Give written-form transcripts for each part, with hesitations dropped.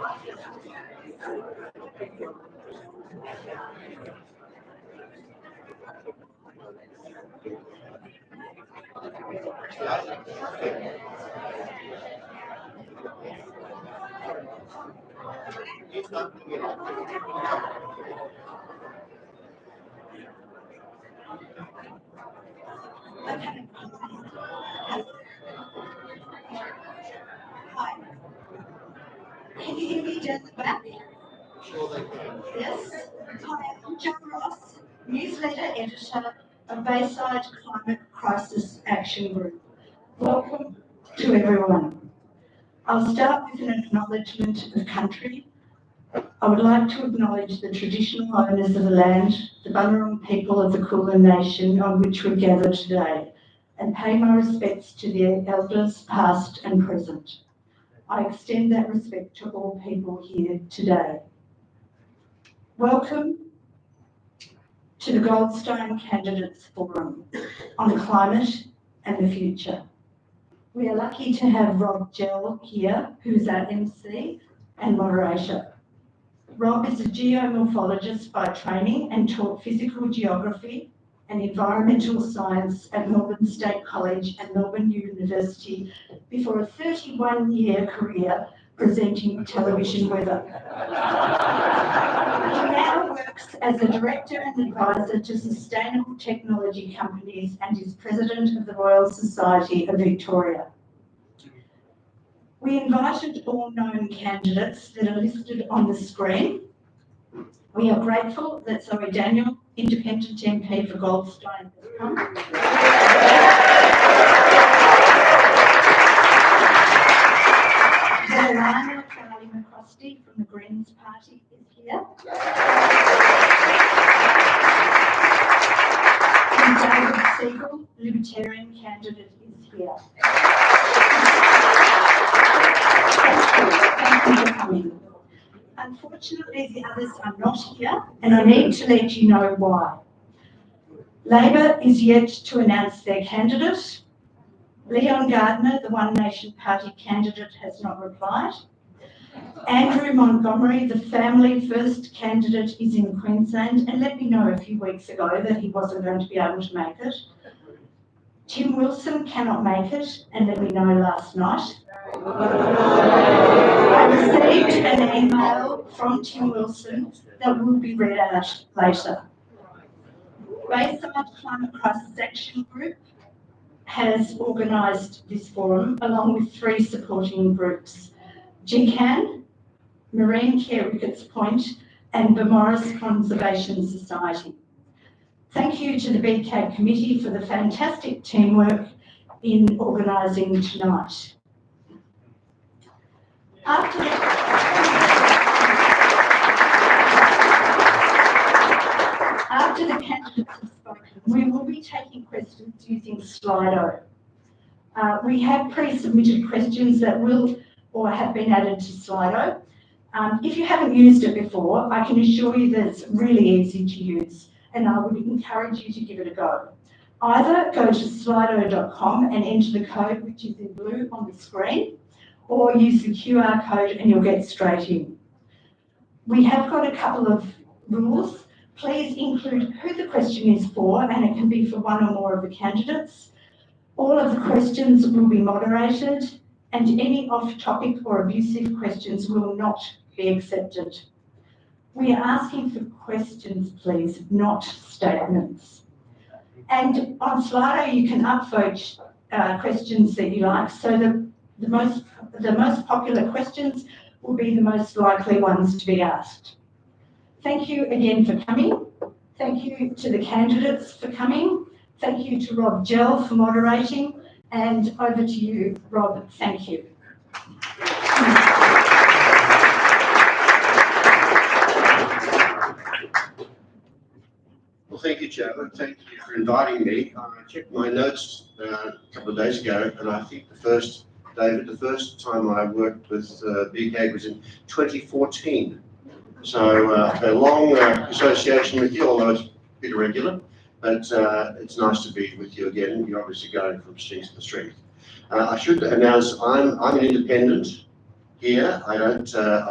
Hi. Can you hear me down the back? Yes. Hi, I'm Jo Ross, newsletter editor of Bayside Climate Crisis Action Group. Welcome to everyone. I'll start with an acknowledgement of country. I would like to acknowledge the traditional owners of the land, the Bunurong people of the Kulin Nation on which we gather today, and pay my respects to the elders past and present. I extend that respect to all people here today. Welcome to the Goldstein Candidates Forum on Climate and the Future. We are lucky to have Rob Gell here, who is our MC and moderator. Rob is a geomorphologist by training and taught physical geography and environmental science at Melbourne State College and Melbourne University before a 31-year career presenting television weather. He now works as a director and advisor to sustainable technology companies and is president of the Royal Society of Victoria. We invited all known candidates that are listed on the screen. We are grateful that Zoe Daniel, Independent MP for Goldstein, has come. Lionel Charlie McCrosty from the Greens Party is here. And David Siegel, Libertarian candidate, is here. Thank you for coming. Unfortunately, the others are not here, and I need to let you know why. Labor is yet to announce their candidate. Leon Gardner, the One Nation Party candidate, has not replied. Andrew Montgomery, the Family First candidate, is in Queensland and let me know a few weeks ago that he wasn't going to be able to make it. Tim Wilson cannot make it and let me know last night. I received an email from Tim Wilson that will be read out later. Bayside Climate Crisis Action Group has organised this forum along with 3 supporting groups: GCAN, Marine Care Ricketts Point and Beaumaris Conservation Society. Thank you to the BCAG committee for the fantastic teamwork in organising tonight. After the candidates have spoken, we will be taking questions using Slido. We have pre-submitted questions that will or have been added to Slido. If you haven't used it before, I can assure you that it's really easy to use, and I would encourage you to give it a go. Either go to slido.com and enter the code, which is in blue on the screen, or use the QR code and you'll get straight in. We have got a couple of rules. Please include who the question is for, and it can be for one or more of the candidates. All of the questions will be moderated, and any off-topic or abusive questions will not be accepted. We are asking for questions, please, not statements. And on Slido, you can upvote questions that you like, so the most popular questions will be the most likely ones to be asked. Thank you again for coming. Thank you to the candidates for coming. Thank you to Rob Gell for moderating. And over to you, Rob. Thank you. Well, thank you, Jo. Thank you for inviting me. I checked my notes a couple of days ago, and I think the first time I worked with BCAG was in 2014. So a long association with you, although it's a bit irregular, but it's nice to be with you again. You're obviously going from strength to strength. I should announce I'm an independent, here. I'm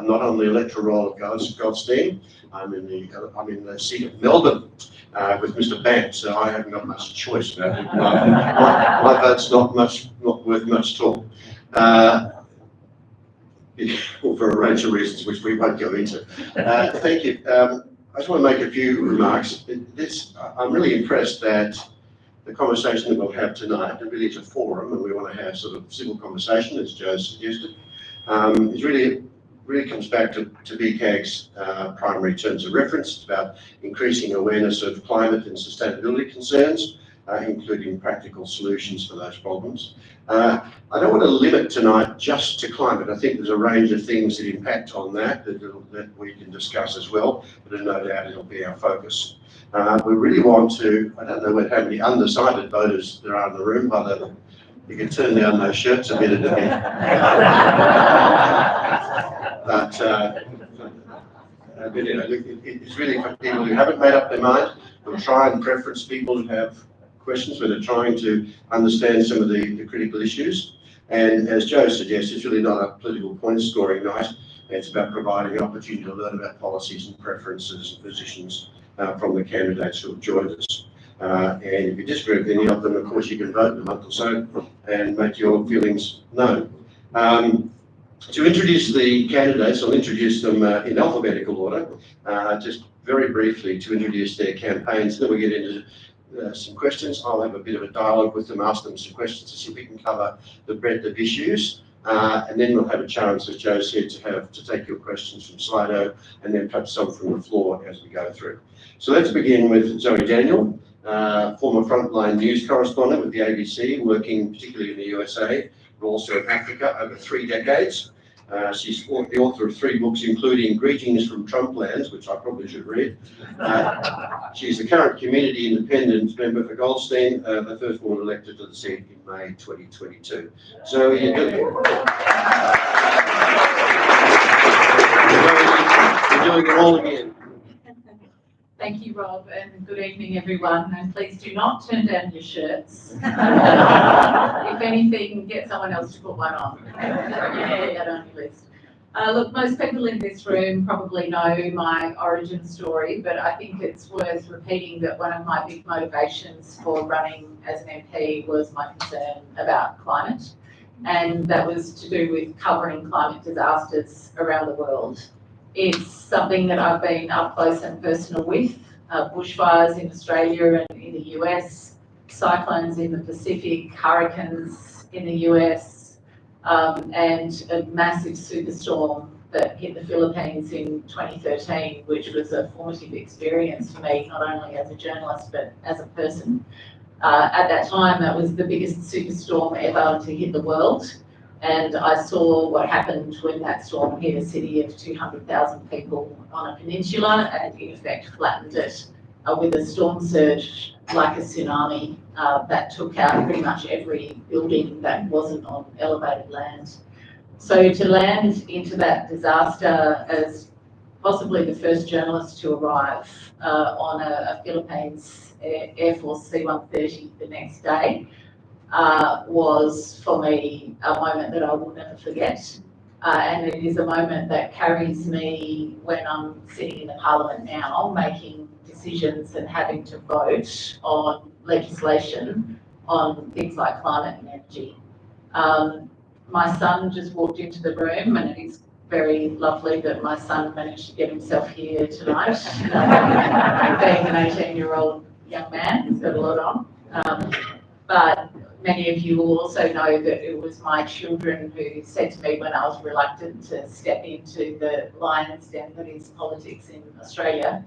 not on the electoral roll of Goldstein. I'm in the seat of Melbourne with Mr. Bant, so I haven't got much choice about it. My vote's not worth much at all. For a range of reasons which we won't go into. Thank you. I just want to make a few remarks. I'm really impressed that the conversation that we'll have tonight, it really is a forum, and we want to have sort of civil conversation, as Joe suggested. It really comes back to BCAG's primary terms of reference. It's about increasing awareness of climate and sustainability concerns, including practical solutions for those problems. I don't want to limit tonight just to climate. I think there's a range of things that impact on that we can discuss as well, but no doubt it'll be our focus. We really want to, I don't know how many undecided voters there are in the room, but you can turn down those shirts a bit at the end. But you know, it's really for people who haven't made up their mind. We'll try and preference people who have questions where they're trying to understand some of the critical issues. And as Joe suggests, it's really not a political point scoring night. It's about providing an opportunity to learn about policies and preferences and positions from the candidates who have joined us. And if you disagree with any of them, of course, you can vote in a month or so and make your feelings known. To introduce the candidates, I'll introduce them in alphabetical order, just very briefly to introduce their campaigns. Then we get into some questions. I'll have a bit of a dialogue with them, ask them some questions to see if we can cover the breadth of issues. And then we'll have a chance, as Joe said, to take your questions from Slido and then perhaps some from the floor as we go through. So let's begin with Zoe Daniel, former frontline news correspondent with the ABC, working particularly in the USA, but also in Africa over 3 decades. She's the author of 3 books, including Greetings from Trumplands, which I probably should read. She's the current community independent member for Goldstein, the first woman elected to the seat in May 2022. So you're doing it all again. Thank you, Rob, and good evening, everyone. And please do not turn down your shirts. If anything, get someone else to put one on. Yeah, on your list. Look, most people in this room probably know my origin story, but I think it's worth repeating that one of my big motivations for running as an MP was my concern about climate, and that was to do with covering climate disasters around the world. It's something that I've been up close and personal with, bushfires in Australia and in the US, cyclones in the Pacific, hurricanes in the US, and a massive superstorm that hit the Philippines in 2013, which was a formative experience for me, not only as a journalist, but as a person. At that time, that was the biggest superstorm ever to hit the world. And I saw what happened when that storm hit a city of 200,000 people on a peninsula and in effect flattened it with a storm surge like a tsunami that took out pretty much every building that wasn't on elevated land. So to land into that disaster as possibly the first journalist to arrive on a Philippines Air Force C-130 the next day, was for me a moment that I will never forget. And it is a moment that carries me when I'm sitting in the Parliament now, making decisions and having to vote on legislation on things like climate and energy. My son just walked into the room, and it is very lovely that my son managed to get himself here tonight. Being an 18-year-old young man, he's got a lot on. But many of you will also know that it was my children who said to me when I was reluctant to step into the lion's den that is politics in Australia,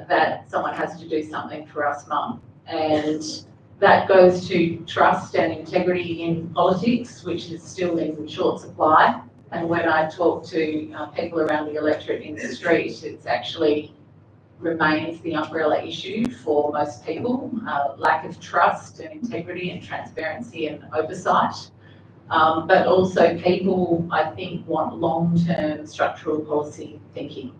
that someone has to do something for us, Mum. And that goes to trust and integrity in politics, which is still in short supply. And when I talk to people around the electorate in the street, it's actually remains the umbrella issue for most people, lack of trust and integrity and transparency and oversight. But also people, I think, want long-term structural policy thinking.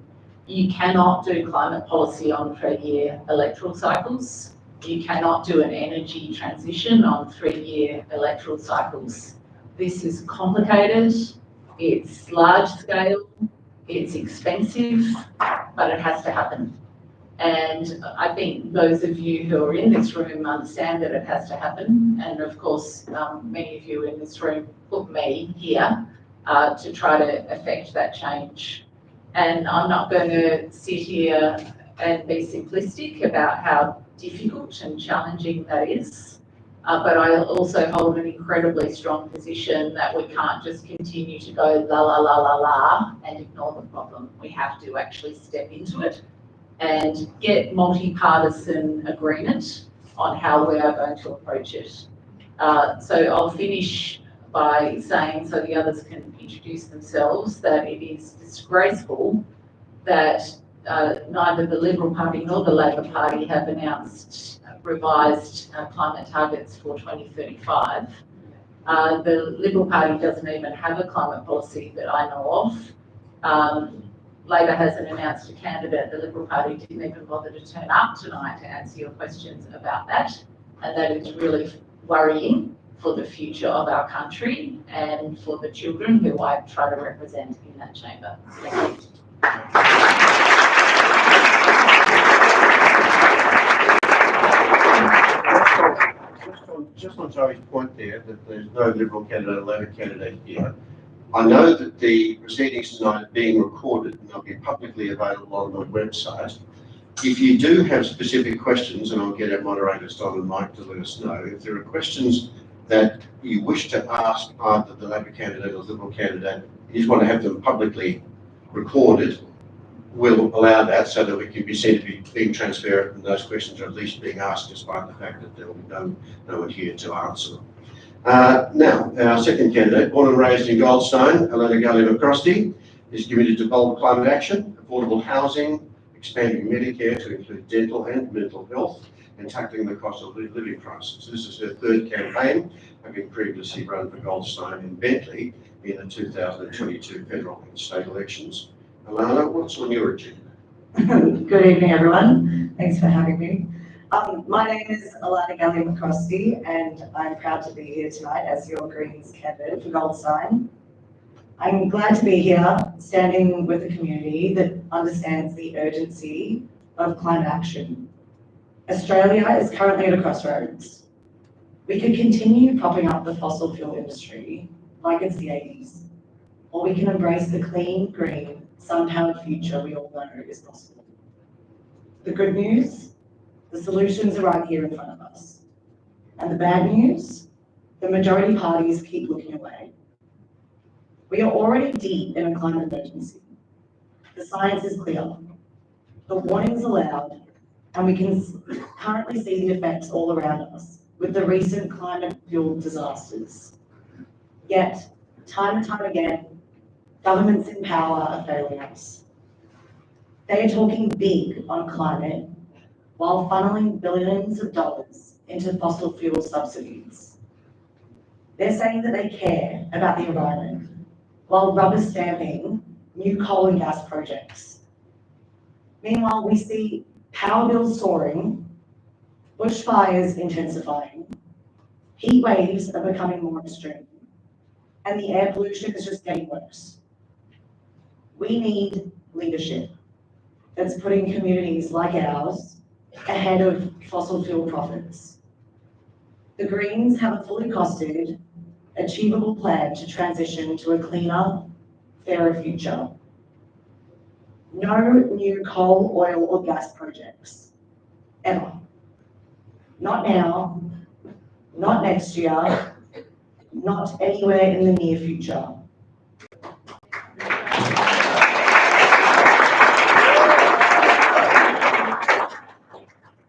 You cannot do climate policy on 3-year electoral cycles. You cannot do an energy transition on 3-year electoral cycles. This is complicated, It's large scale, it's expensive, but it has to happen. And I think those of you who are in this room understand that it has to happen. And of course, many of you in this room put me here to try to affect that change. And I'm not going to sit here and be simplistic about how difficult and challenging that is. But I also hold an incredibly strong position that we can't just continue to go la la la la la and ignore the problem. We have to actually step into it and get multi-partisan agreement on how we are going to approach it. So I'll finish by saying, so the others can introduce themselves, that it is disgraceful that neither the Liberal Party nor the Labor Party have announced revised climate targets for 2035. The Liberal Party doesn't even have a climate policy that I know of. Labor hasn't announced a candidate. The Liberal Party didn't even bother to turn up tonight to answer your questions about that. And that is really worrying for the future of our country and for the children who I try to represent in that chamber. Thank you. Just on Zoe's point there, that there's no Liberal candidate or Labor candidate here. I know that the proceedings tonight are being recorded and they'll be publicly available on the website. If you do have specific questions, and I'll get our moderators, Don and Mike, to let us know, if there are questions that you wish to ask either the Labor candidate or Liberal candidate, you just want to have them publicly recorded, we'll allow that so that we can be seen to be being transparent and those questions are at least being asked, despite the fact that there will be no one here to answer them. Now, our second candidate, born and raised in Goldstein, Elena Galley-McCrosty, is committed to bold climate action, affordable housing, expanding Medicare to include dental and mental health, and tackling the cost of living crisis. This is her third campaign, having previously run for Goldstein and Bentley in the 2022 federal and state elections. Alana, what's on your agenda? Good evening, everyone. Thanks for having me. My name is Alana Galley-McCrosty, and I'm proud to be here tonight as your Greens candidate for Goldstein. I'm glad to be here, standing with a community that understands the urgency of climate action. Australia is currently at a crossroads. We could continue propping up the fossil fuel industry like it's the 80s, or we can embrace the clean, green, sun-powered future we all know is possible. The good news, the solutions are right here in front of us. And the bad news, the majority parties keep looking away. We are already deep in a climate emergency. The science is clear. The warnings are loud, and we can currently see the effects all around us with the recent climate-fueled disasters. Yet, time and time again, governments in power are failing us. They are talking big on climate while funneling billions of dollars into fossil fuel subsidies. They're saying that they care about the environment while rubber stamping new coal and gas projects. Meanwhile, we see power bills soaring, bushfires intensifying, heat waves are becoming more extreme, and the air pollution is just getting worse. We need leadership that's putting communities like ours ahead of fossil fuel profits. The Greens have a fully costed, achievable plan to transition to a cleaner, fairer future. No new coal, oil, or gas projects, ever. Not now, not next year, not anywhere in the near future.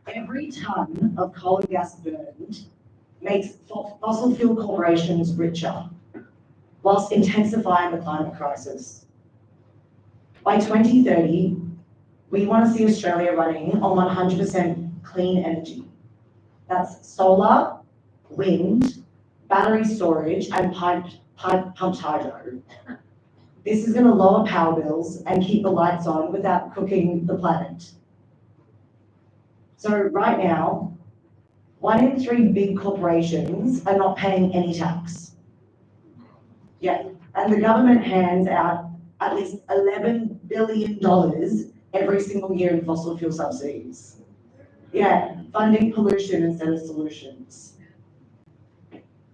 Every ton of coal and gas burned makes fossil fuel corporations richer, whilst intensifying the climate crisis. By 2030, we want to see Australia running on 100% clean energy. That's solar, wind, battery storage, and pumped hydro. This is going to lower power bills and keep the lights on without cooking the planet. So right now, 1 in 3 big corporations are not paying any tax. Yeah, And the government hands out at least $11 billion every single year in fossil fuel subsidies. Yeah, funding pollution instead of solutions.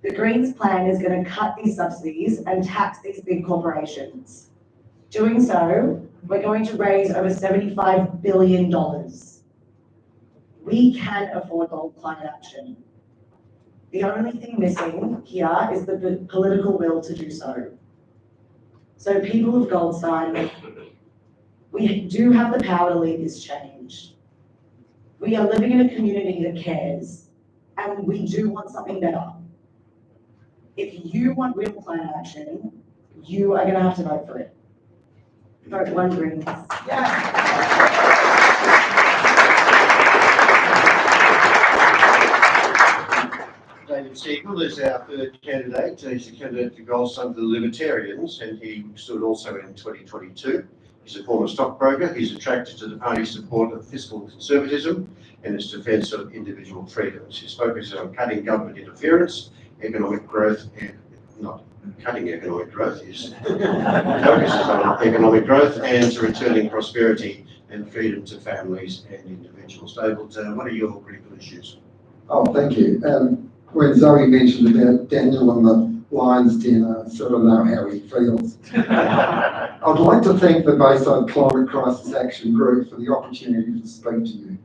The Greens plan is going to cut these subsidies and tax these big corporations. Doing so, we're going to raise over $75 billion. We can afford bold climate action. The only thing missing here is the political will to do so. So people of Goldstein, we do have the power to lead this change. We are living in a community that cares, and we do want something better. If you want real climate action, you are going to have to vote for it. Vote one Greens. David Siegel is our third candidate. He's a candidate for Goldstein for the Libertarians, and he stood also in 2022. He's a former stockbroker. He's attracted to the party's support of fiscal conservatism and its defence of individual freedoms. His focus is on cutting government interference, economic growth, and not cutting economic growth. His focus is on economic growth and to returning prosperity and freedom to families and individuals. David, what are your critical issues? Oh, thank you. When Zoe mentioned about Daniel and the Lions dinner, I sort of know how he feels. I'd like to thank the Bayside Climate Crisis Action Group for the opportunity to speak to you.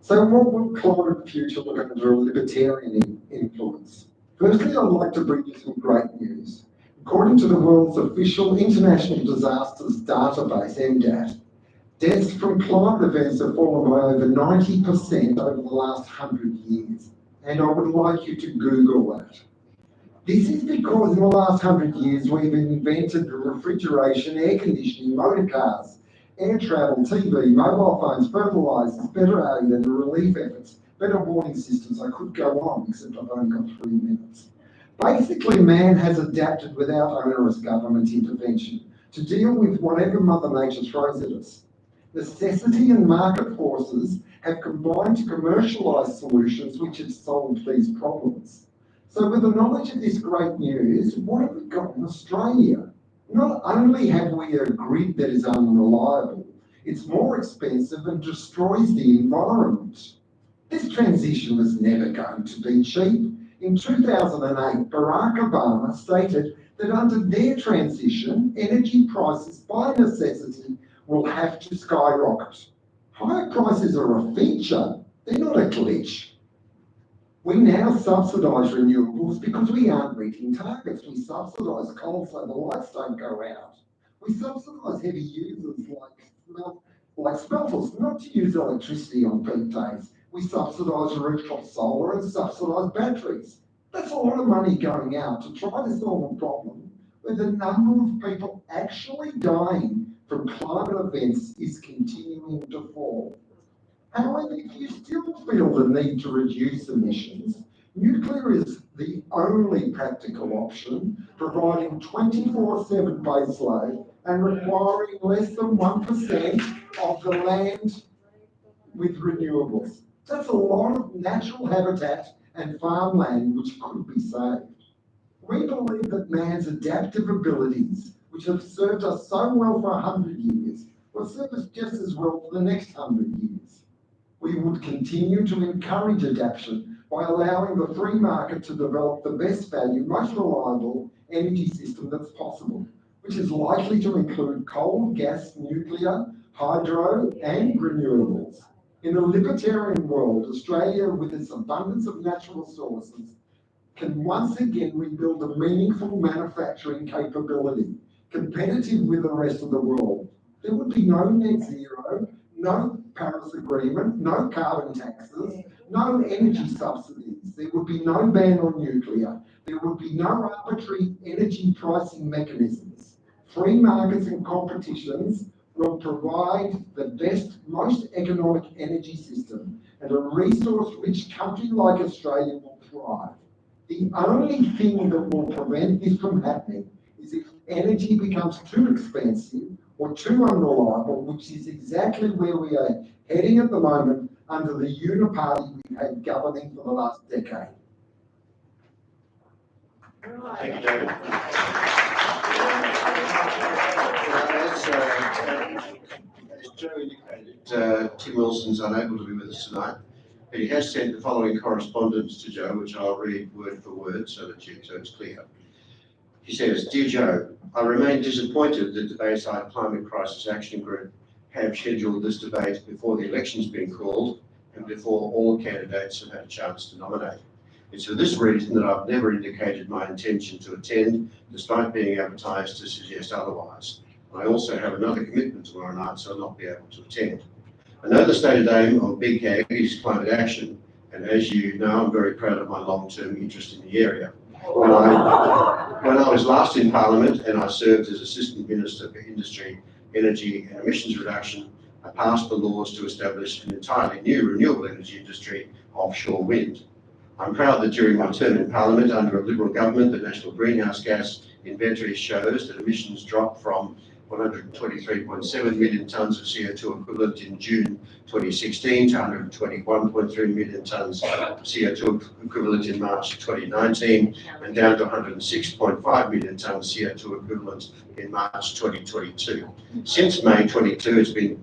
So what will climate future look under a libertarian influence? Firstly, I'd like to bring you some great news. According to the world's official International Disasters Database, MDAT, deaths from climate events have fallen by over 90% over the last 100 years. And I would like you to Google that. This is because in the last 100 years, we've invented refrigeration, air conditioning, motor cars, air travel, TV, mobile phones, fertilisers, better aid and relief efforts, better warning systems. I could go on, except I've only got 3 minutes. Basically, man has adapted without onerous government intervention to deal with whatever Mother Nature throws at us. Necessity and market forces have combined to commercialise solutions which have solved these problems. So with the knowledge of this great news, what have we got in Australia? Not only have we a grid that is unreliable, it's more expensive and destroys the environment. This transition was never going to be cheap. In 2008, Barack Obama stated that under their transition, energy prices by necessity will have to skyrocket. Higher prices are a feature, they're not a glitch. We now subsidise renewables because we aren't meeting targets. We subsidise coal so the lights don't go out. We subsidise heavy users like smelters not to use electricity on peak days. We subsidise rooftop solar and subsidise batteries. That's a lot of money going out to try to solve a problem where the number of people actually dying from climate events is continuing to fall. However, if you still feel the need to reduce emissions, nuclear is the only practical option, providing 24/7 baseload and requiring less than 1% of the land with renewables. That's a lot of natural habitat and farmland which could be saved. We believe that man's adaptive abilities, which have served us so well for 100 years, will serve us just as well for the next 100 years. We would continue to encourage adaptation by allowing the free market to develop the best value, most reliable energy system that's possible, which is likely to include coal, gas, nuclear, hydro, and renewables. In a libertarian world, Australia, with its abundance of natural resources, can once again rebuild a meaningful manufacturing capability, competitive with the rest of the world. There would be no net zero, no Paris Agreement, no carbon taxes, no energy subsidies. There would be no ban on nuclear. There would be no arbitrary energy pricing mechanisms. Free markets and competitions will provide the best, most economic energy system, and a resource-rich country like Australia will thrive. The only thing that will prevent this from happening is if energy becomes too expensive or too unreliable, which is exactly where we are heading at the moment under the uniparty we've had governing for the last decade. Thank you, David. As Joe indicated, Tim Wilson's unable to be with us tonight, but he has sent the following correspondence to Joe, which I'll read word for word so it's clear. He says, "Dear Joe, I remain disappointed that the Bayside Climate Crisis Action Group have scheduled this debate before the election's been called and before all candidates have had a chance to nominate. It's for this reason that I've never indicated my intention to attend, despite being advertised to suggest otherwise. I also have another commitment tomorrow night, so I'll not be able to attend. I know the stated aim of BCAG is climate action, and as you know, I'm very proud of my long-term interest in the area. When I was last in Parliament and I served as Assistant Minister for Industry, Energy and Emissions Reduction, I passed the laws to establish an entirely new renewable energy industry, offshore wind. I'm proud that during my term in Parliament under a Liberal government, the national greenhouse gas inventory shows that emissions dropped from 123.7 million tonnes of CO2 equivalent in June 2016 to 121.3 million tonnes of CO2 equivalent in March 2019 and down to 106.5 million tonnes CO2 equivalent in March 2022. Since May 22,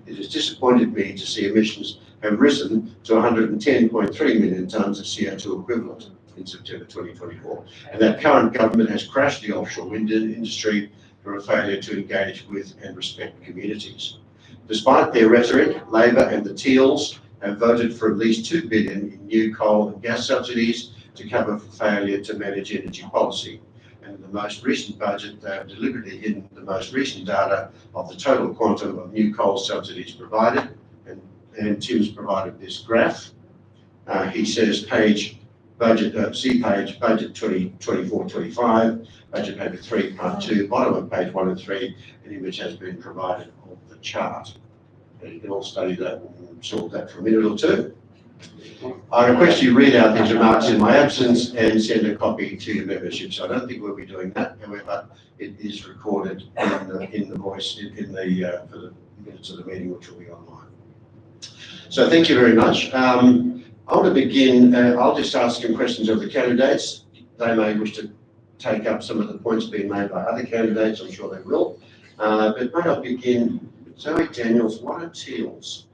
it has disappointed me to see emissions have risen to 110.3 million tonnes of CO2 equivalent in September 2024, and that current government has crashed the offshore wind industry for a failure to engage with and respect communities. Despite their rhetoric, Labor and the Teals have voted for at least $2 billion in new coal and gas subsidies to cover for failure to manage energy policy. And in the most recent budget, they have deliberately hidden the most recent data of the total quantum of new coal subsidies provided. And Tim's provided this graph. He says budget 2024-25, budget paper 3, part 2, bottom of page 1 and 3, an image has been provided of the chart. And you can all study that and sort that for a minute or two. I request you read out these remarks in my absence and send a copy to your membership. So I don't think we'll be doing that. However, it is recorded in the voice for the minutes of the meeting, which will be online. So thank you very much. I want to begin, I'll just ask some questions of the candidates. They may wish to take up some of the points being made by other candidates, I'm sure they will. But may I begin, Zoe Daniels, what are teals?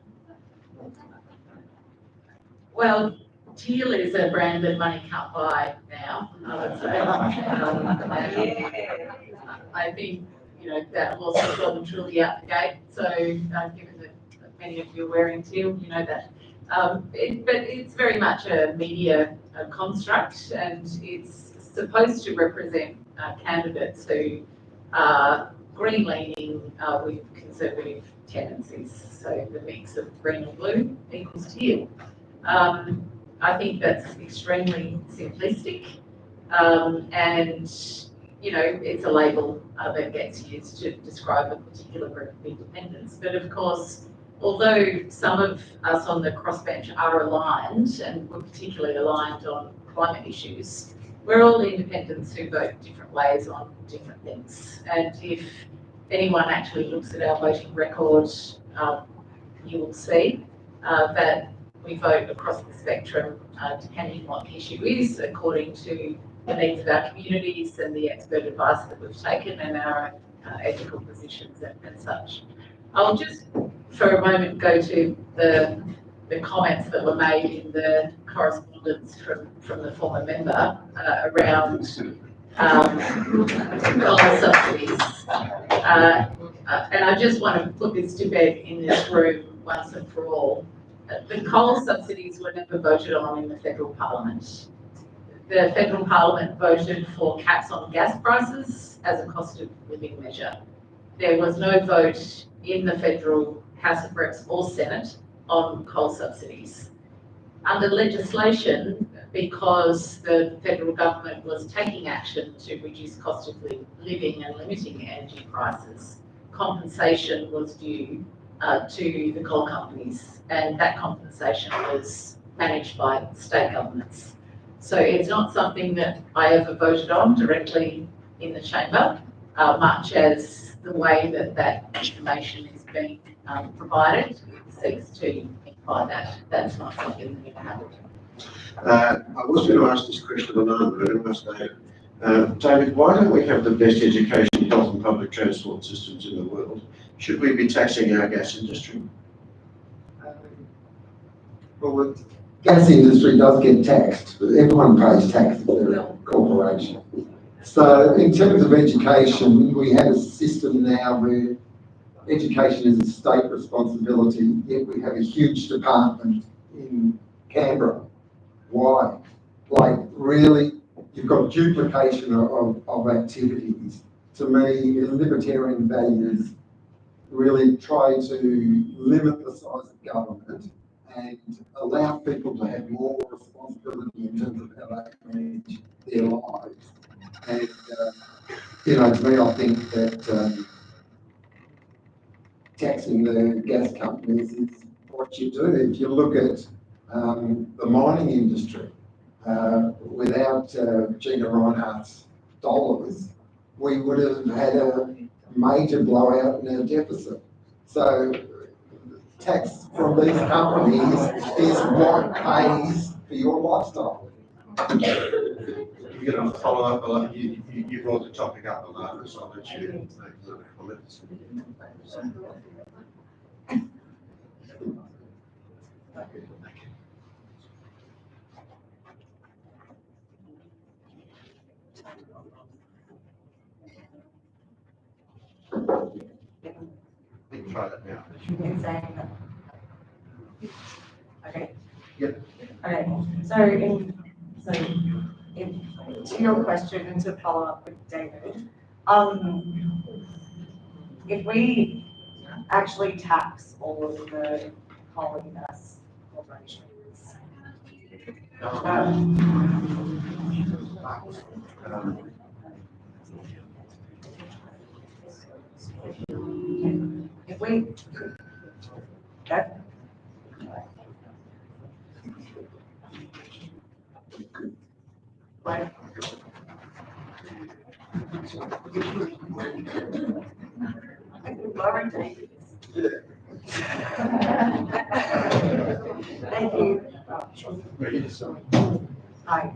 Well, teal is a brand that money can't buy now, I would say. I think, that loss is well and truly out the gate. So given that many of you are wearing teal, you know that. But it's very much a media construct, and it's supposed to represent candidates who are green-leaning with conservative tendencies. So the mix of green and blue equals teal. I think that's extremely simplistic, and it's a label that gets used to describe a particular group of independents. But of course, although some of us on the crossbench are aligned, and we're particularly aligned on climate issues, we're all independents who vote different ways on different things. And if anyone actually looks at our voting record, you will see that we vote across the spectrum depending on what the issue is, according to the needs of our communities and the expert advice that we've taken and our ethical positions and such. I'll just for a moment go to the comments that were made in the correspondence from the former member around coal subsidies. And I just want to put this to bed in this room once and for all. The coal subsidies were never voted on in the federal parliament. The federal parliament voted for caps on gas prices as a cost of living measure. There was no vote in the federal House of Reps or Senate on coal subsidies. Under legislation, because the federal government was taking action to reduce cost of living and limiting energy prices, compensation was due to the coal companies, and that compensation was managed by state governments. So it's not something that I ever voted on directly in the chamber, much as the way that information is being provided seeks to imply that that's not something that ever happened. I was going to ask this question online, but I'm going to ask David. David, why don't we have the best education document on public transport systems in the world. Should we be taxing our gas industry? Well, the gas industry does get taxed, but everyone pays tax if they're a corporation. So in terms of education, we have a system now where education is a state responsibility, yet we have a huge department in Canberra. Why? Like, really, you've got duplication of activities. To me, libertarian values really try to limit the size of government and allow people to have more responsibility in terms of how they manage their lives. And, to me, I think that taxing the gas companies is what you do. If you look at the mining industry, without Gina Rinehart's dollars, we would have had a major blowout in our deficit. So tax from these companies is what pays for your lifestyle. You're going to follow up a lot. You brought the topic up a lot, so I'll let you make another comment. You can try that now. In saying that. Okay. Yep. Okay, to your question and to follow up with David, if we actually tax all of the coal and gas corporations, if we, okay. Right. Thank you. Hi.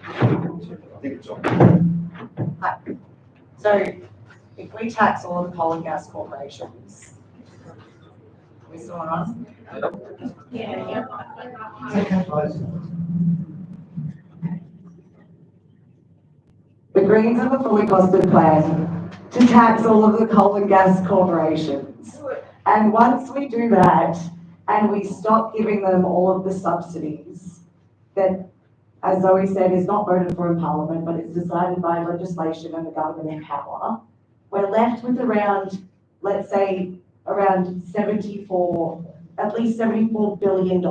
I think it's on. Hi. So if we tax all of the coal and gas corporations, are we still on? Yeah. The Greens have a fully costed plan to tax all of the coal and gas corporations. And once we do that, and we stop giving them all of the subsidies that, as Zoe said, is not voted for in Parliament, but it's decided by legislation and the government in power, we're left with around, let's say, around at least $74 billion,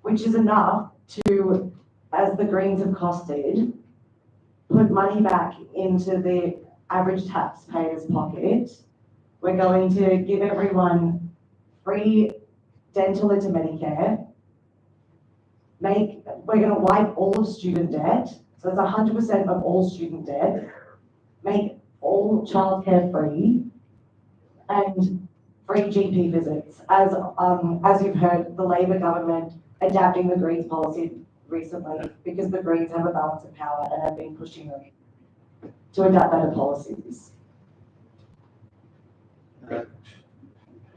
which is enough to, as the Greens have costed, put money back into the average taxpayer's pocket. We're going to give everyone free dental into Medicare. We're going to wipe all of student debt. So it's 100% of all student debt. Make all childcare free and free GP visits. As you've heard, the Labor government adapting the Greens policy recently because the Greens have a balance of power and have been pushing them to adapt better policies.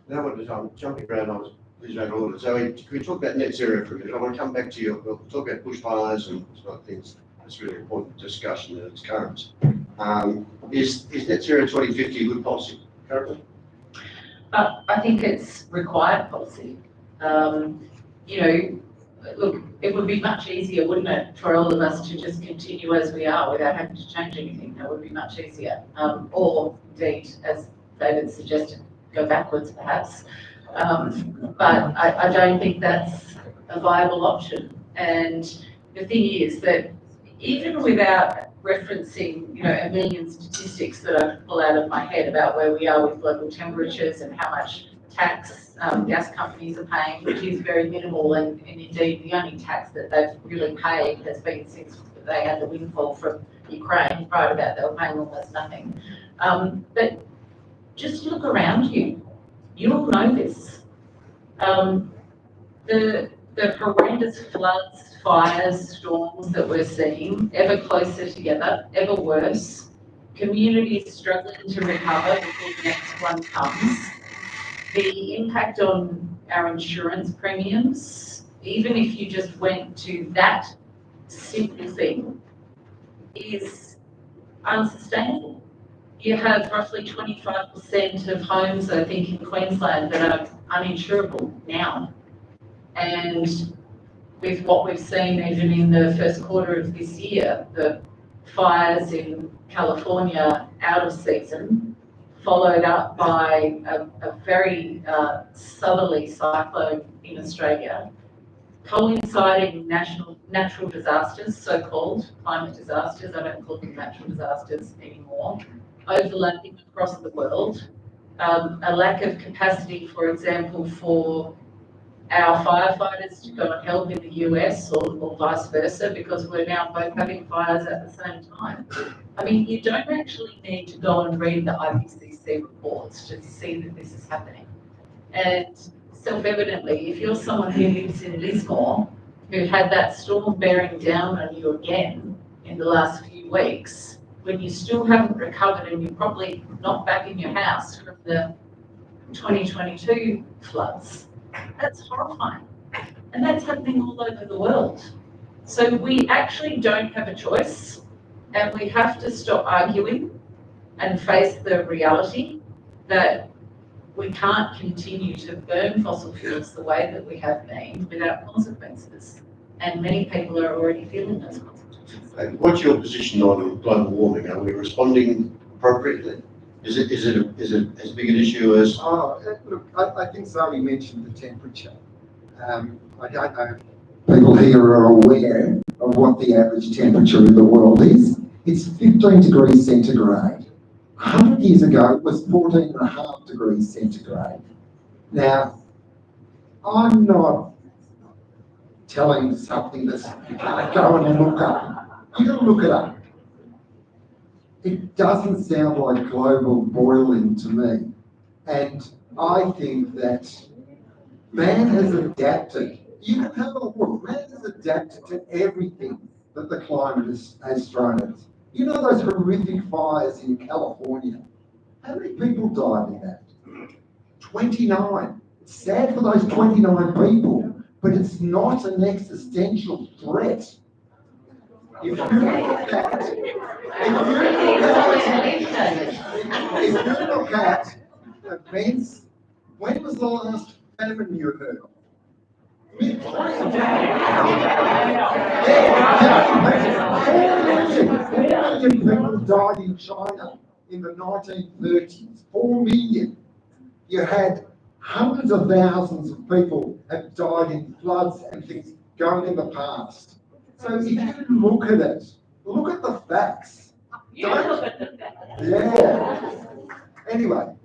Now I'm jumping around, I was losing order. So can we talk about net zero for a minute? I want to come back to you. We'll talk about bushfires and other things. That's a really important discussion in its currents. Is net zero 2050 good policy currently? I think it's required policy. Look, it would be much easier, wouldn't it, for all of us to just continue as we are without having to change anything. That would be much easier. Or indeed, as David suggested, go backwards perhaps. But I don't think that's a viable option. And the thing is that even without referencing, a million statistics that I pull out of my head about where we are with global temperatures and how much tax gas companies are paying, which is very minimal, and indeed the only tax that they've really paid has been since they had the windfall from Ukraine. Prior to that, they were paying almost nothing. But just look around you. You all know this. The the horrendous floods, fires, storms that we're seeing, ever closer together, ever worse, communities struggling to recover before the next one comes, the impact on our insurance premiums, even if you just went to that simple thing, is unsustainable. You have roughly 25% of homes, I think, in Queensland that are uninsurable now. And with what we've seen even in the first quarter of this year, the fires in California out of season, followed up by a very southerly cyclone in Australia, coinciding natural disasters, so-called climate disasters, I don't call them natural disasters anymore, overlapping across the world. A lack of capacity, for example, for our firefighters to go and help in the US or vice versa, because we're now both having fires at the same time. I mean, you don't actually need to go and read the IPCC reports to see that this is happening. And self-evidently, if you're someone who lives in Lismore, who had that storm bearing down on you again in the last few weeks, when you still haven't recovered and you're probably not back in your house from the 2022 floods, that's horrifying. And that's happening all over the world. So we actually don't have a choice, and we have to stop arguing and face the reality that we can't continue to burn fossil fuels the way that we have been without consequences. And many people are already feeling those consequences. What's your position on global warming? Are we responding appropriately? Is it as big an issue as? Look, I think Zoe mentioned the temperature. I don't know if people here are aware of what the average temperature in the world is. It's 15 degrees centigrade. 100 years ago, it was 14.5 degrees centigrade. Now, I'm not telling something that's you can't go and look up. You got to look it up. It doesn't sound like global boiling to me. And I think that man has adapted. You can have a look. Man has adapted to everything that the climate has thrown at us. You know those horrific fires in California? How many people died in that? 29. It's sad for those 29 people, but it's not an existential threat. If you look at events, when was the last famine you heard of? People died in China in the 1930s. 4 million. You had hundreds of thousands of people have died in floods and things going in the past. So if you look at it, look at the facts. Yeah. Anyway,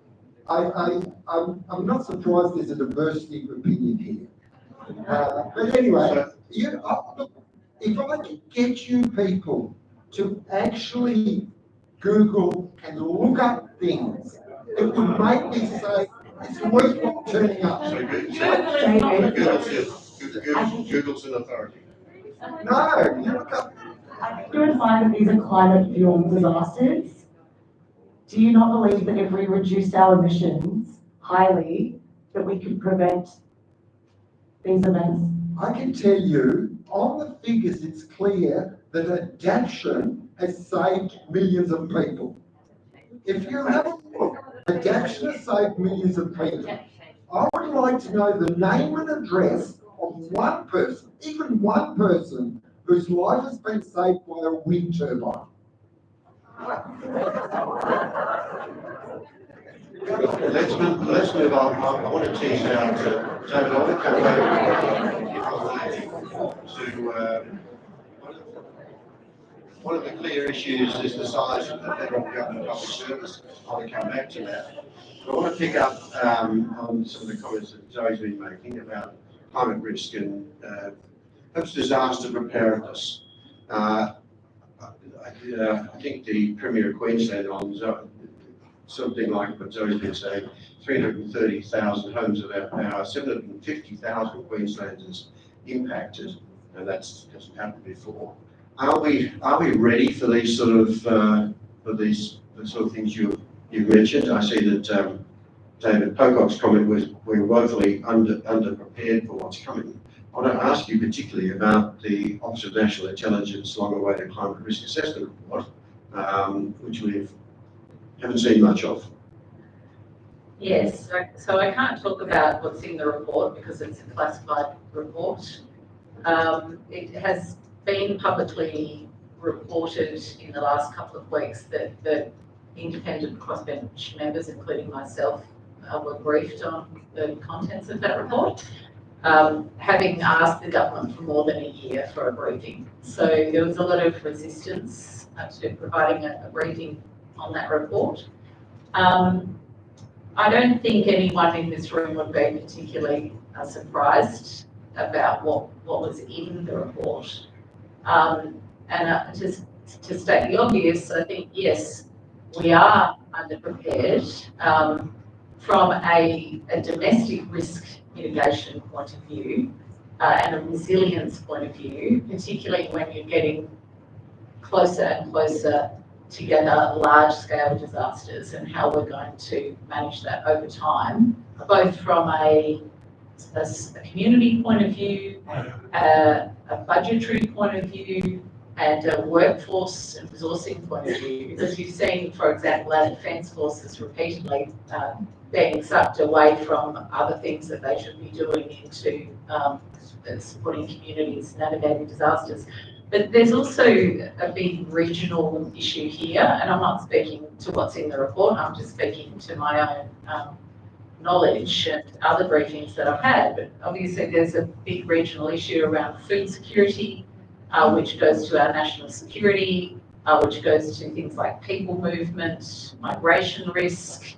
I'm not surprised there's a diversity of opinion here. But anyway, look, if I could get you people to actually Google and look up things, it would make me say it's worthwhile turning up. So Google's an authority. No, you look up. You would find that these are climate-fueled disasters. Do you not believe that if we reduced our emissions highly, that we could prevent these events? I can tell you, on the figures, it's clear that adaptation has saved millions of people. If you have a look, adaptation has saved millions of people. I would like to know the name and address of one person, even one person, whose life has been saved by a wind turbine. Let's move on. I want to tease out David. I want to come back to one of the clear issues is the size of the federal government public service. I want to come back to that. But I want to pick up on some of the comments that Zoe's been making about climate risk and perhaps disaster preparedness. I think the Premier of Queensland on something like what Zoe's been saying, 330,000 homes of our power, 750,000 Queenslanders impacted, and that's hasn't happened before. Are we ready for these sort of the sort of things you've mentioned? I see that David Pocock's comment was we're woefully underprepared for what's coming. I want to ask you particularly about the Office of National Intelligence long-awaited climate risk assessment report, which we haven't seen much of. Yes, so I can't talk about what's in the report because it's a classified report. It has been publicly reported in the last couple of weeks that the independent crossbench members, including myself, were briefed on the contents of that report, having asked the government for more than a year for a briefing. So there was a lot of resistance to providing a briefing on that report. I don't think anyone in this room would be particularly surprised about what was in the report. Just to state the obvious, I think, yes, we are underprepared from a domestic risk mitigation point of view and a resilience point of view, particularly when you're getting closer and closer together large-scale disasters and how we're going to manage that over time, both from a community point of view, a budgetary point of view, and a workforce and resourcing point of view. Because you've seen, for example, our defence forces repeatedly being sucked away from other things that they should be doing into supporting communities navigating disasters. But there's also a big regional issue here, and I'm not speaking to what's in the report, I'm just speaking to my own knowledge and other briefings that I've had. But obviously there's a big regional issue around food security, which goes to our national security, which goes to things like people movement, migration risk,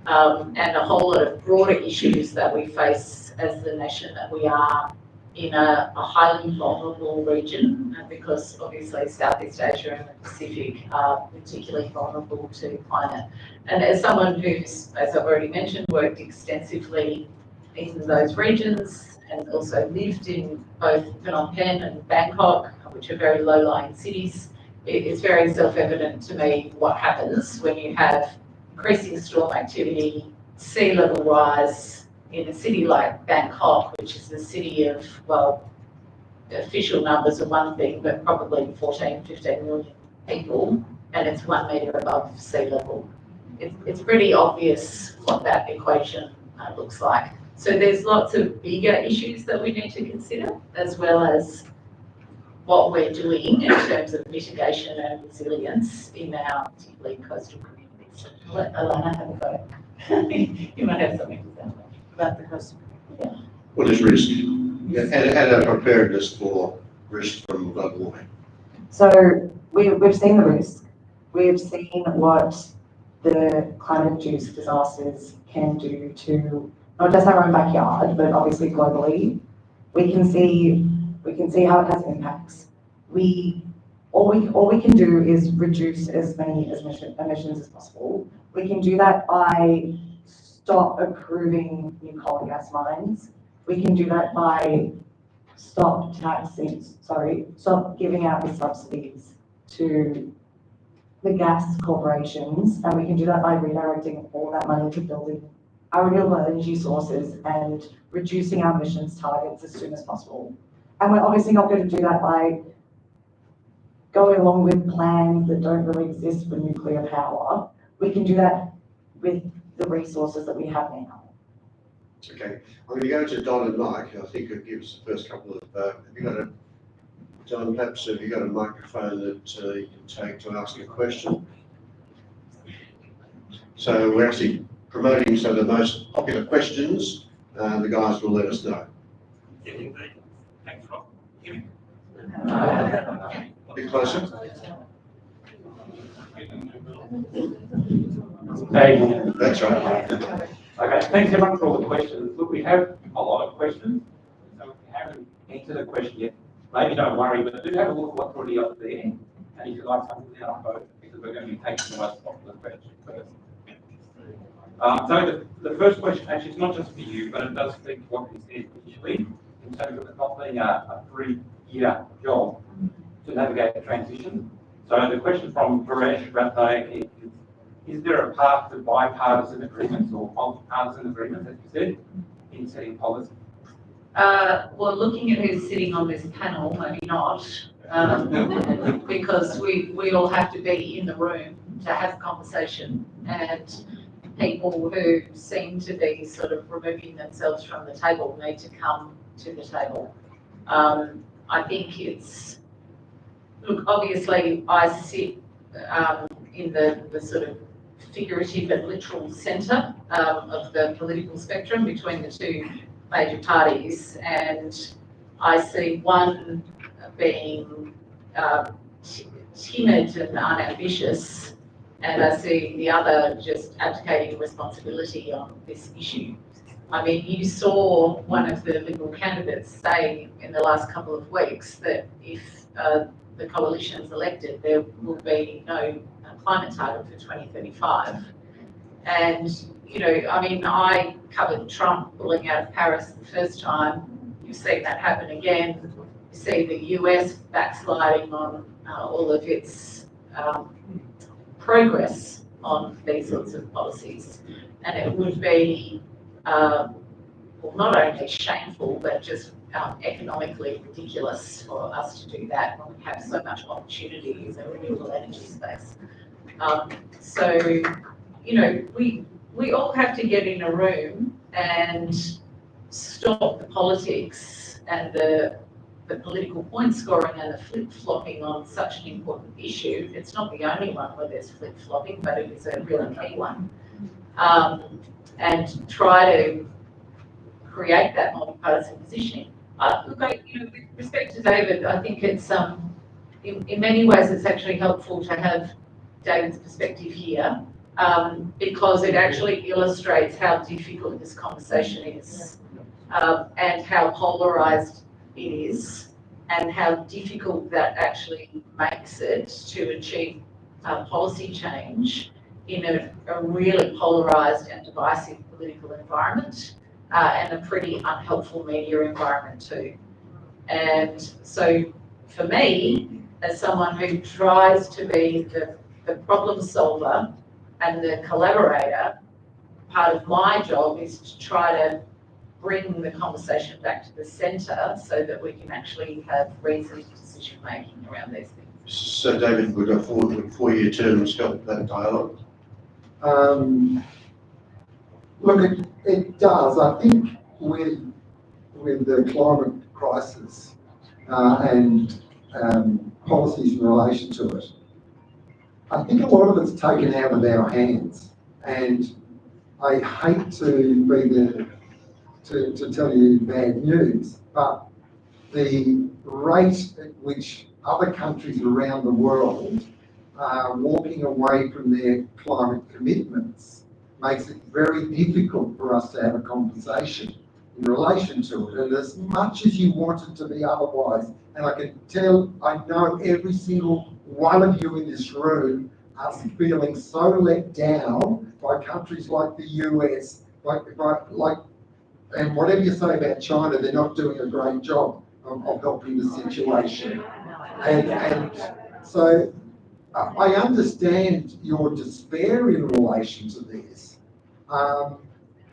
and a whole lot of broader issues that we face as the nation that we are in a highly vulnerable region, because obviously Southeast Asia and the Pacific are particularly vulnerable to climate. And as someone who's, as I've already mentioned, worked extensively in those regions and also lived in both Phnom Penh and Bangkok, which are very low-lying cities, it's very self-evident to me what happens when you have increasing storm activity, sea level rise, in a city like Bangkok, which is a city of, well, official numbers are one thing, but probably 14, 15 million people, and it's 1 metre above sea level. It's pretty obvious what that equation looks like. So there's lots of bigger issues that we need to consider, as well as what we're doing in terms of mitigation and resilience in our particularly coastal communities. I'll let Alana have a go. You might have something to say about the coastal community. Yeah. What is risk? Yeah, and a preparedness for risk from global warming. So we've seen the risk. We've seen what the climate-induced disasters can do to not just our own backyard, but obviously globally. We can see how it has impacts. All we can do is reduce as many emissions as possible. We can do that by stop approving new coal and gas mines. We can do that by stop giving out the subsidies to the gas corporations, and we can do that by redirecting all that money to building our renewable energy sources and reducing our emissions targets as soon as possible. And we're obviously not going to do that by going along with plans that don't really exist for nuclear power. We can do that with the resources that we have now. Okay, I'm going to go to Don and Mike. I think it gives the first couple of. Have you got a, Don? Perhaps have you got a microphone that you can take to ask a question? So we're actually promoting so the most popular questions. The guys will let us know. Thanks, Rob. A bit closer. Hey. That's right. Okay, thanks everyone for all the questions. Look, we have a lot of questions, so if you haven't answered a question yet, maybe don't worry, but do have a look at what's already up there, and if you like something, then I'll vote, because we're going to be taking the most popular question first. So the first question, actually, it's not just for you, but it does speak to what we said initially. in terms of it not being a 3-year job to navigate the transition. So the question from Varesh Ratnayak is there a path to bipartisan agreements or multi-partisan agreements, as you said, in setting policy? Well, looking at who's sitting on this panel, maybe not, because we all have to be in the room to have a conversation, and people who seem to be sort of removing themselves from the table need to come to the table. I think it's, look, obviously I sit in the sort of figurative and literal centre of the political spectrum between the two major parties, and I see one being timid and unambitious, and I see the other just abdicating responsibility on this issue. I mean, you saw one of the Liberal candidates say in the last couple of weeks that if the coalition's elected, there will be no climate target for 2035. And, you know, I mean, I covered Trump pulling out of Paris the first time. You've seen that happen again. You see the US backsliding on all of its progress on these sorts of policies. And it would be, well, not only shameful, but just economically ridiculous for us to do that when we have so much opportunity in the renewable energy space. So, you know, we all have to get in a room and stop the politics and the political point scoring and the flip-flopping on such an important issue. It's not the only one where there's flip-flopping, but it is a really key one. And try to create that multi-partisan positioning. Look, you know, with respect to David, I think it's in many ways it's actually helpful to have David's perspective here, because it actually illustrates how difficult this conversation is, and how polarised it is, and how difficult that actually makes it to achieve policy change in a really polarised and divisive political environment, and a pretty unhelpful media environment too. And so for me, as someone who tries to be the problem solver and the collaborator, part of my job is to try to bring the conversation back to the centre so that we can actually have reasoned decision making around these things. So David, we've got 4-year terms, help that dialogue? Look, it does. I think with the climate crisis and policies in relation to it, I think a lot of it's taken out of our hands. And I hate to be to tell you bad news, but the rate at which other countries around the world are walking away from their climate commitments makes it very difficult for us to have a conversation in relation to it. And as much as you want it to be otherwise, and I can tell, I know every single one of you in this room are feeling so let down by countries like the US, and whatever you say about China, they're not doing a great job of helping the situation. And so I understand your despair in relation to this.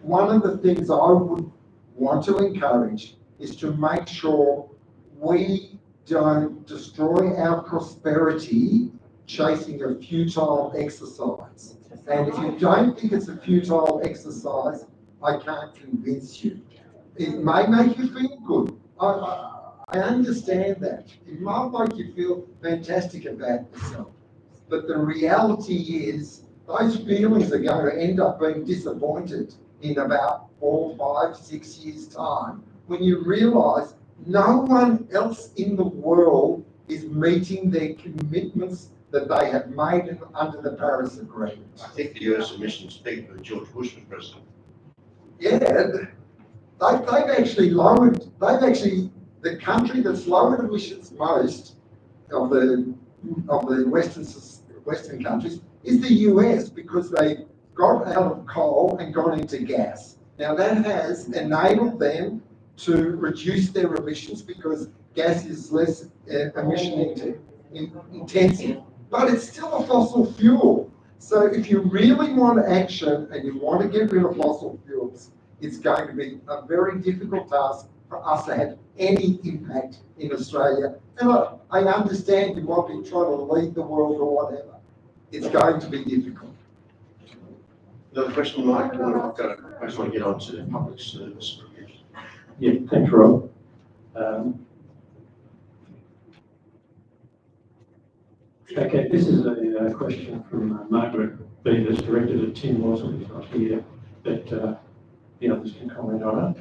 One of the things I would want to encourage is to make sure we don't destroy our prosperity chasing a futile exercise. And if you don't think it's a futile exercise, I can't convince you. It may make you feel good. I understand that. It might make you feel fantastic about yourself. But the reality is those feelings are going to end up being disappointed in about 4, 5, 6 years' time when you realise no one else in the world is meeting their commitments that they have made under the Paris Agreement. I think the US emissions peaked when George Bush was president. Yeah, they've actually lowered, the country that's lowered emissions most of the Western countries is the US, because they got out of coal and got into gas. Now that has enabled them to reduce their emissions because gas is less intensive, but it's still a fossil fuel. So if you really want action and you want to get rid of fossil fuels, it's going to be a very difficult task for us to have any impact in Australia. And I understand you might be trying to lead the world or whatever. It's going to be difficult. Another question, Mike? I just want to get on to the public service. Yeah, thanks, Rob. Okay, this is a question from Margaret Beavers, directed at Tim Wilson, who's not here, but the others can comment on it.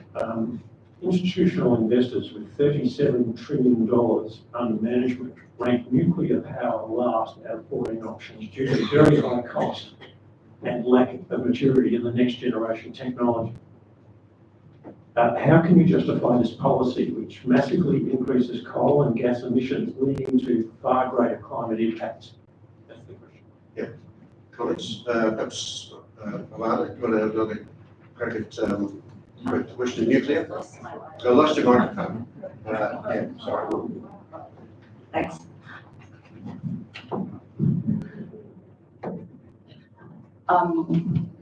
Institutional investors with $37 trillion under management rank nuclear power last out of 14 options due to very high cost and lack of maturity in the next generation technology. How can you justify this policy, which massively increases coal and gas emissions, leading to far greater climate impacts? That's the question. Yeah. Comments? Perhaps, Alana, do you want to have another crack at the question of nuclear? I lost your microphone. Yeah, sorry. Thanks.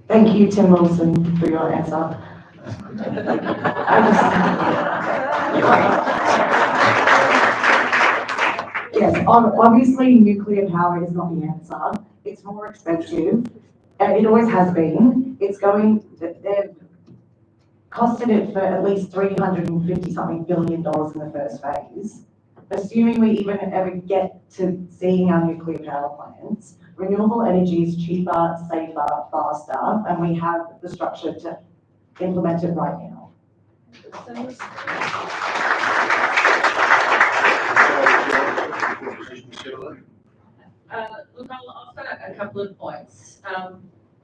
Thank you, Tim Wilson, for your answer. Yes, obviously nuclear power is not the answer. It's more expensive, and it always has been. They've costed it for at least $350-something billion in the first phase. Assuming we even ever get to seeing our nuclear power plants, renewable energy is cheaper, safer, faster, and we have the structure to implement it right now. Look, I'll offer a couple of points.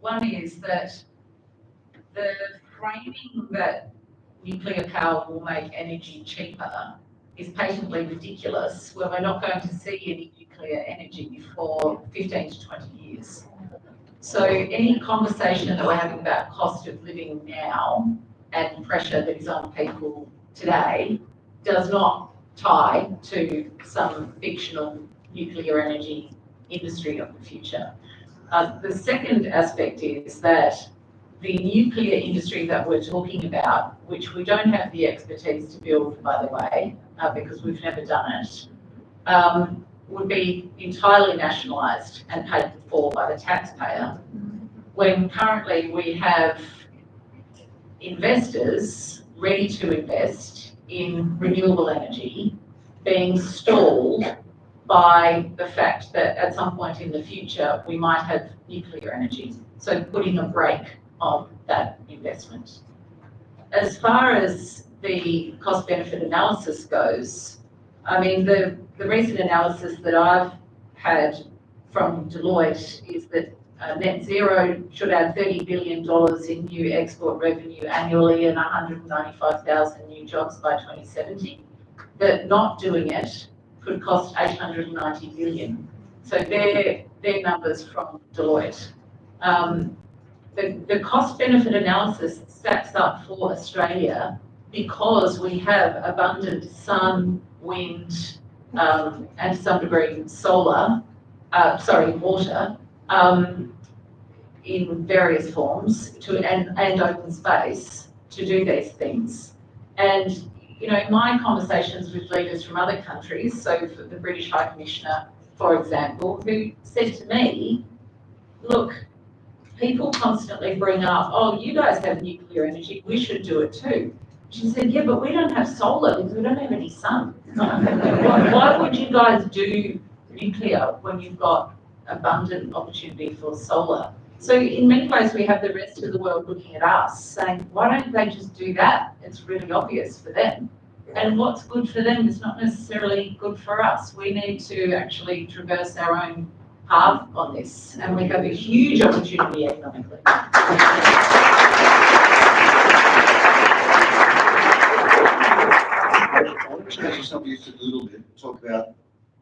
One is that the framing that nuclear power will make energy cheaper is patently ridiculous, where we're not going to see any nuclear energy for 15 to 20 years. So any conversation that we're having about cost of living now and pressure that is on people today does not tie to some fictional nuclear energy industry of the future. The second aspect is that the nuclear industry that we're talking about, which we don't have the expertise to build, by the way, because we've never done it, would be entirely nationalised and paid for by the taxpayer, when currently we have investors ready to invest in renewable energy being stalled by the fact that at some point in the future we might have nuclear energy, so putting a brake on that investment. As far as the cost-benefit analysis goes, I mean, the recent analysis that I've had from Deloitte is that net zero should add $30 billion in new export revenue annually and 195,000 new jobs by 2070. That not doing it could cost $890 billion. So they're numbers from Deloitte. The cost-benefit analysis stacks up for Australia because we have abundant sun, wind, and to some degree solar, water, in various forms and open space to do these things. And, you know, in my conversations with leaders from other countries, so for the British High Commissioner, for example, who said to me, look, people constantly bring up, oh, you guys have nuclear energy, we should do it too. She said, yeah, but we don't have solar because we don't have any sun. Why would you guys do nuclear when you've got abundant opportunity for solar? So in many ways, we have the rest of the world looking at us saying, why don't they just do that? It's really obvious for them. And what's good for them is not necessarily good for us. We need to actually traverse our own path on this, and we have a huge opportunity economically. I want to change the subject a little bit, talk about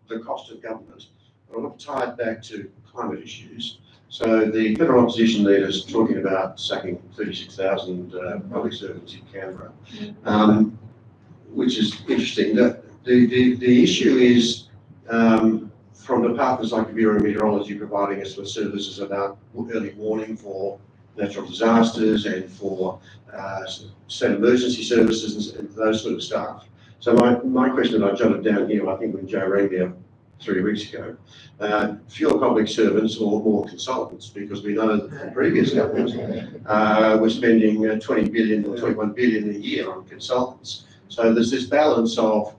the cost of government. I want to tie it back to climate issues. So the federal opposition leaders talking about sacking 36,000 public servants in Canberra. which is interesting. The issue is from departments like Bureau of Meteorology providing us with services about early warning for natural disasters and for state emergency services and those sort of staff. So my question that I jotted down here, I think when Joe rang me up 3 weeks ago, fewer public servants or more consultants, because we know that the previous government were spending 20 billion or 21 billion a year on consultants. So there's this balance of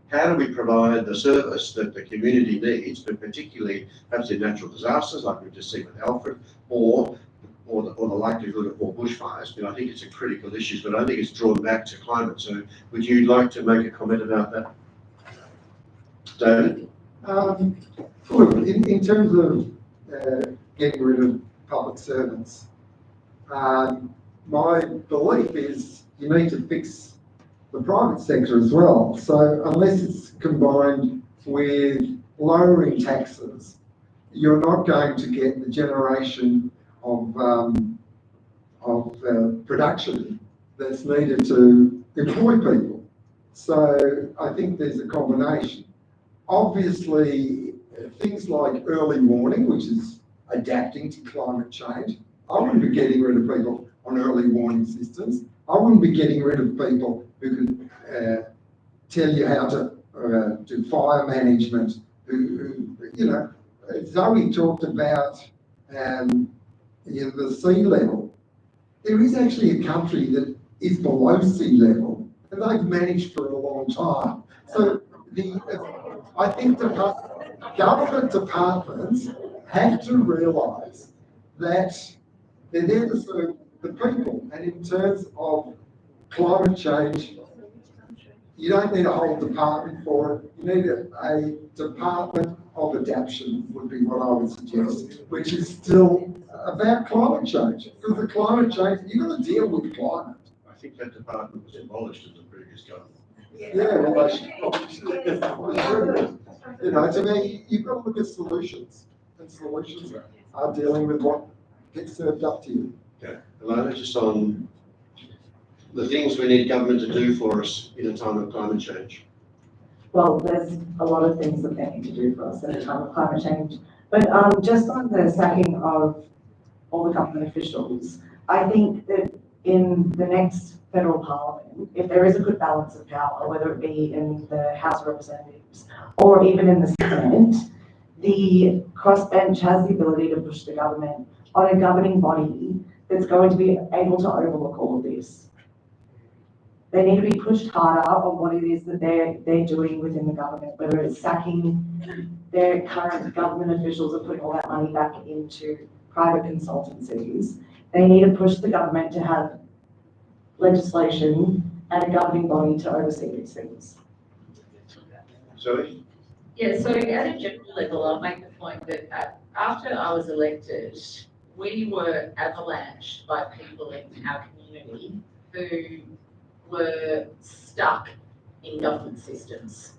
how do we provide the service that the community needs, but particularly perhaps in natural disasters like we've just seen with Alfred, or the likelihood of more bushfires. I think it's a critical issue, but I think it's drawn back to climate. So would you like to make a comment about that, David? Look, in terms of getting rid of public servants, my belief is you need to fix the private sector as well. So unless it's combined with lowering taxes, you're not going to get the generation of production that's needed to employ people. So I think there's a combination. Obviously, things like early warning, which is adapting to climate change. I wouldn't be getting rid of people on early warning systems. I wouldn't be getting rid of people who could tell you how to do fire management. Zoe talked about the sea level. There is actually a country that is below sea level, and they've managed for a long time. So I think the government departments have to realise that they're there to serve the people, and in terms of climate change, you don't need a whole department for it. You need a department of adaptation would be what I would suggest, which is still about climate change. Because the climate change, you've got to deal with climate. I think that department was abolished in the previous government. Yeah, well, to me, you've got to look at solutions, and solutions are dealing with what gets served up to you. Okay, Alana, just on the things we need government to do for us in a time of climate change. Well, there's a lot of things that they need to do for us in a time of climate change. But just on the sacking of all the government officials, I think that in the next federal parliament, if there is a good balance of power, whether it be in the House of Representatives or even in the Senate, the crossbench has the ability to push the government on a governing body that's going to be able to overlook all of this. They need to be pushed harder on what it is that they're doing within the government, whether it's sacking their current government officials or putting all that money back into private consultancies. They need to push the government to have legislation and a governing body to oversee these things. Zoe? Yeah, so at a general level, I'll make the point that after I was elected, we were avalanched by people in our community who were stuck in government systems,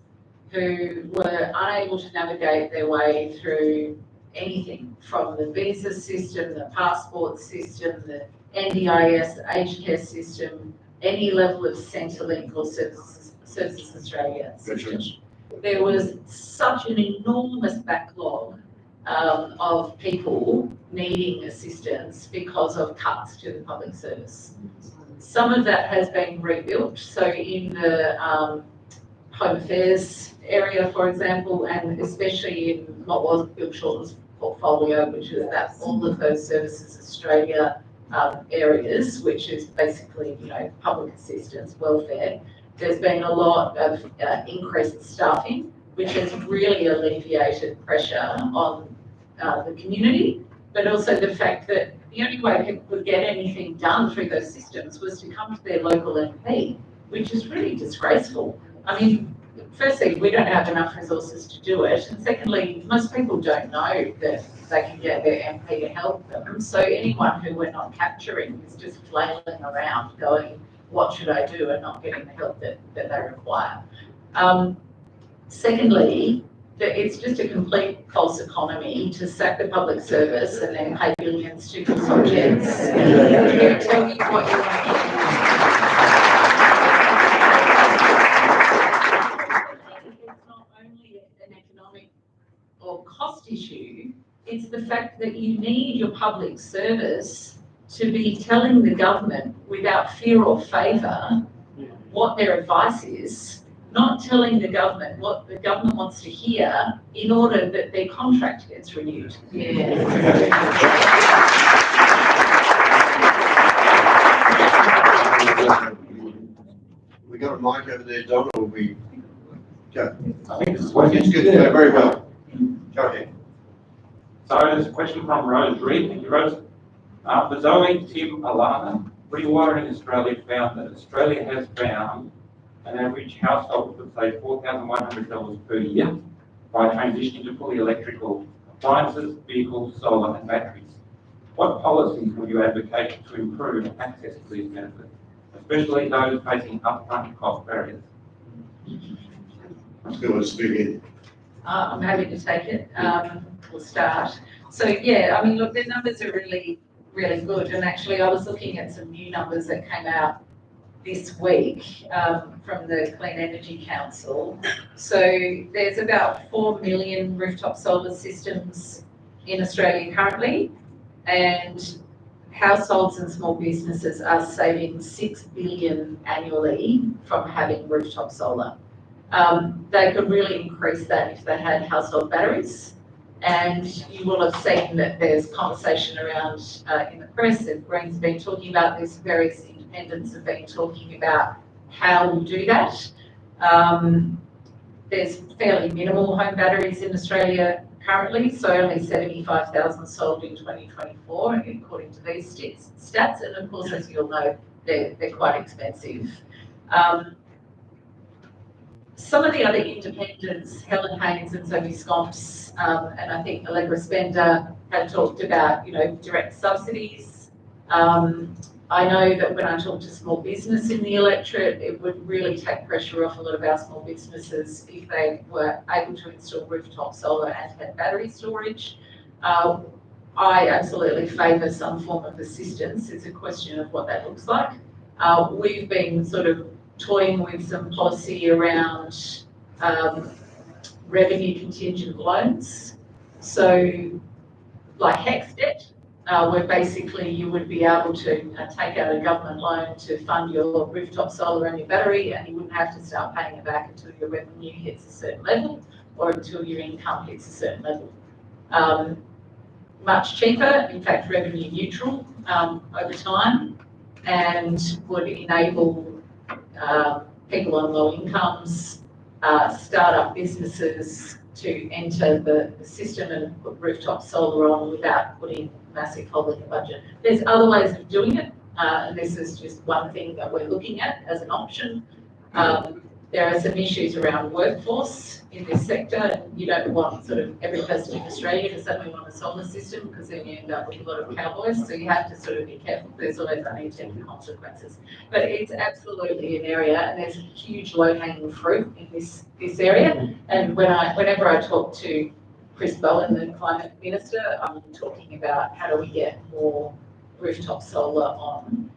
who were unable to navigate their way through anything from the visa system, the passport system, the NDIS, aged care system, any level of Centrelink or Services Australia system. There was such an enormous backlog of people needing assistance because of cuts to the public service. Some of that has been rebuilt. So in the Home Affairs area, for example, and especially in what was Bill Shorten's portfolio, which is that all of those Services Australia areas, which is basically, public assistance, welfare. There's been a lot of increased staffing, which has really alleviated pressure on the community, but also the fact that the only way people could get anything done through those systems was to come to their local MP, which is really disgraceful. I mean, firstly, we don't have enough resources to do it, and secondly, most people don't know that they can get their MP to help them. So anyone who we're not capturing is just flailing around going, what should I do, and not getting the help that they require. Secondly, that it's just a complete false economy to sack the public service and then pay billions to consultants. Tell me what you want. it's the fact that you need your public service to be telling the government without fear or favour what their advice is, not telling the government what the government wants to hear in order that their contract gets renewed. We got a mic over there, Don, or we go? I think it's It's good, yeah, very well. Go ahead. So there's a question from Rose Reed. Thank you, Rose. For Zoe, Tim, Alana, Rewire in Australia found that Australia has found an average household would save $4,100 per year by transitioning to fully electrical appliances, vehicles, solar and batteries. What policies would you advocate to improve access to these benefits, especially those facing upfront cost barriers? Who wants to begin? I'm happy to take it. We'll start. So yeah, I mean, look, the numbers are really good. And actually, I was looking at some new numbers that came out this week from the Clean Energy Council. So there's about 4 million rooftop solar systems in Australia currently, and households and small businesses are saving $6 billion annually from having rooftop solar. They could really increase that if they had household batteries. And you will have seen that there's conversation around in the press, that Green's been talking about this, various independents have been talking about how to do that. There's fairly minimal home batteries in Australia currently, so only 75,000 sold in 2024, according to these stats. And of course, as you'll know, they're quite expensive. Some of the other independents, Helen Haynes and Sophie Scomps, and I think Allegra Spender have talked about, direct subsidies. I know that when I talk to small business in the electorate, it would really take pressure off a lot of our small businesses if they were able to install rooftop solar and had battery storage. I absolutely favour some form of assistance. It's a question of what that looks like. We've been sort of toying with some policy around revenue contingent loans. So like HEX debt, where basically you would be able to take out a government loan to fund your rooftop solar and your battery, and you wouldn't have to start paying it back until your revenue hits a certain level or until your income hits a certain level. Much cheaper, in fact revenue neutral over time, and would enable people on low incomes, start-up businesses to enter the system and put rooftop solar on without putting a massive hole in the budget. There's other ways of doing it, and this is just one thing that we're looking at as an option. There are some issues around workforce in this sector. You don't want sort of every person in Australia to suddenly want a solar system, because then you end up with a lot of cowboys. So you have to sort of be careful. There's always unintended consequences. But it's absolutely an area, and there's a huge low-hanging fruit in this area. And whenever I talk to Chris Bowen, the Climate Minister, I'm talking about how do we get more rooftop solar on.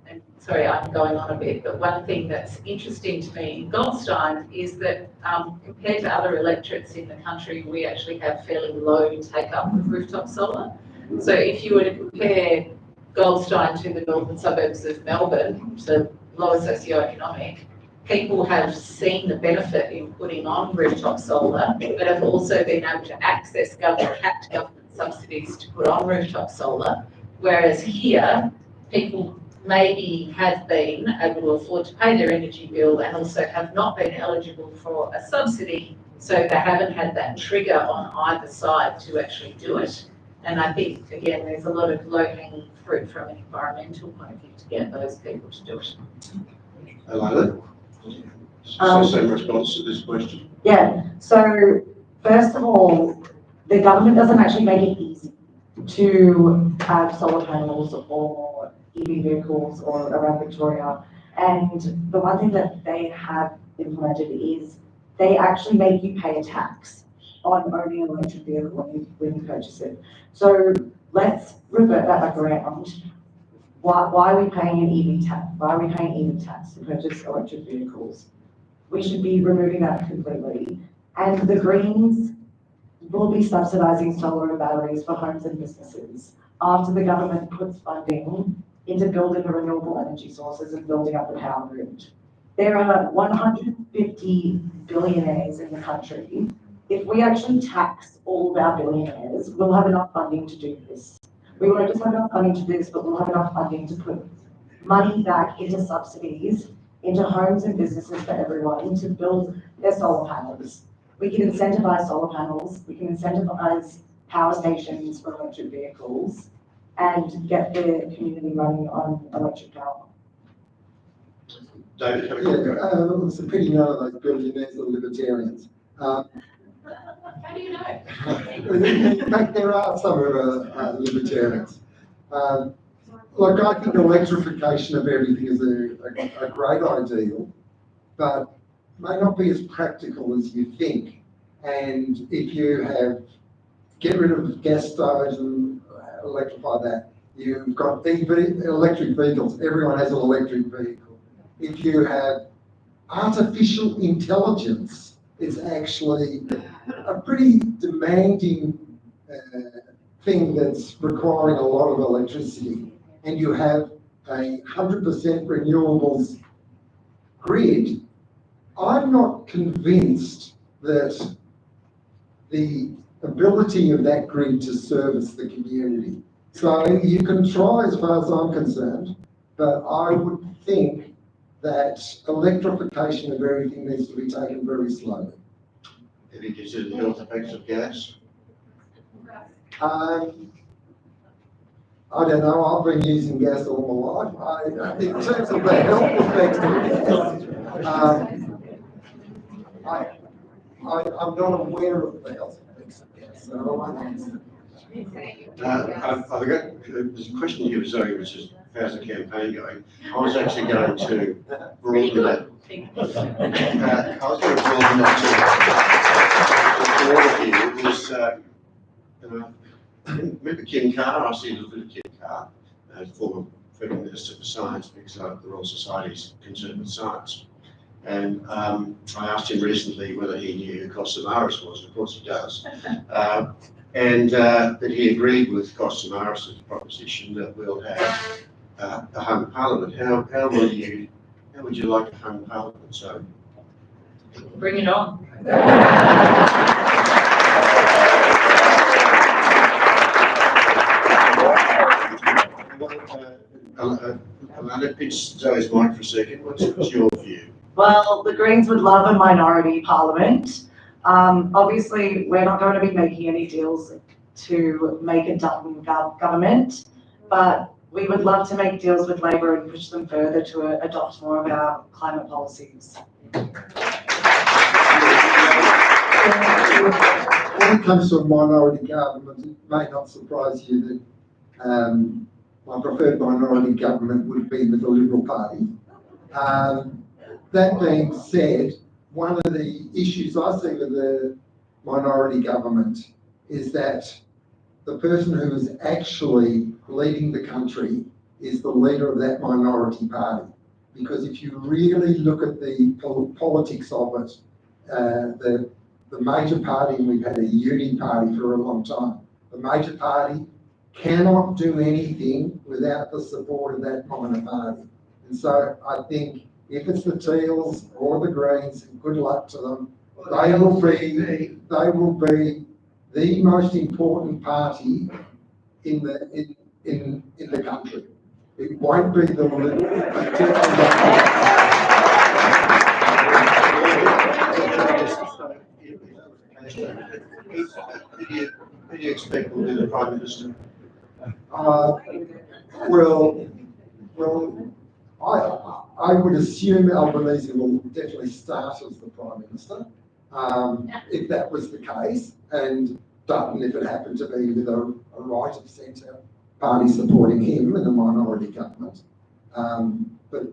And sorry, I'm going on a bit, but one thing that's interesting to me in Goldstein is that compared to other electorates in the country, we actually have fairly low take-up of rooftop solar. So if you were to compare Goldstein to the northern suburbs of Melbourne, so lower socioeconomic, people have seen the benefit in putting on rooftop solar, but have also been able to access capped government subsidies to put on rooftop solar, whereas here, people maybe have been able to afford to pay their energy bill and also have not been eligible for a subsidy, so they haven't had that trigger on either side to actually do it. And I think, again, there's a lot of low-hanging fruit from an environmental point of view to get those people to do it. Alana? Same response to this question? Yeah, so first of all, the government doesn't actually make it easy to have solar panels or EV vehicles or around Victoria. And the one thing that they have implemented is they actually make you pay a tax on owning an electric vehicle when you purchase it. So let's revert that back around. Why are we paying an EV tax? Why are we paying EV tax to purchase electric vehicles? We should be removing that completely. And the Greens will be subsidising solar and batteries for homes and businesses after the government puts funding into building the renewable energy sources and building up the power grid. There are 150 billionaires in the country. If we actually tax all of our billionaires, we'll have enough funding to do this. We won't just have enough funding to do this, but we'll have enough funding to put money back into subsidies, into homes and businesses for everyone to build their solar panels. We can incentivise solar panels, we can incentivise power stations for electric vehicles, and get the community running on electric power. David, have a Yeah, it's a pity none of those billionaires are libertarians. How do you know? In fact, there are some who are libertarians. Look, I think electrification of everything is a great ideal, but may not be as practical as you think. And if you get rid of gas stoves and electrify that, you've got electric vehicles. Everyone has an electric vehicle. If you have artificial intelligence, it's actually a pretty demanding thing that's requiring a lot of electricity. And you have a 100% renewables grid. I'm not convinced that the ability of that grid to service the community. So you can try as far as I'm concerned, but I would think that electrification of everything needs to be taken very slowly. Have you considered the health effects of gas? I don't know, I've been using gas all my life. In terms of the health effects of gas, I'm not aware of the health effects of gas, so I won't answer. I've got, there's a question here, Zoe, which is, how's the campaign going? I was actually going to broaden that. I was going to broaden that to all of you. Remember Kim Carr? I see a little bit of Kim Carr, former Federal Minister for Science, because the Royal Society's concerned with science. And I asked him recently whether he knew who Costa-Maris was, and of course he does. And that he agreed with Costa-Maris' proposition that we'll have a hung parliament. How would you like a hung parliament? So Bring it on. Alana, pitch Zoe's mic for a second. What's your view? Well, the Greens would love a minority parliament. Obviously, we're not going to be making any deals to make a Dutton government, but we would love to make deals with Labor and push them further to adopt more of our climate policies. When it comes to a minority government, it may not surprise you that my preferred minority government would be with the Liberal Party. That being said, one of the issues I see with the minority government is that the person who is actually leading the country is the leader of that minority party. Because if you really look at the politics of it, the major party, and we've had a uni party for a long time, the major party cannot do anything without the support of that minor party. And so I think if it's the Teals or the Greens, good luck to them. They will be the most important party in the country. It won't be the Who do you expect will be the Prime Minister? I would assume Albanese will definitely start as the Prime Minister, if that was the case, and Dutton, if it happened to be with a right of centre party supporting him in a minority government. But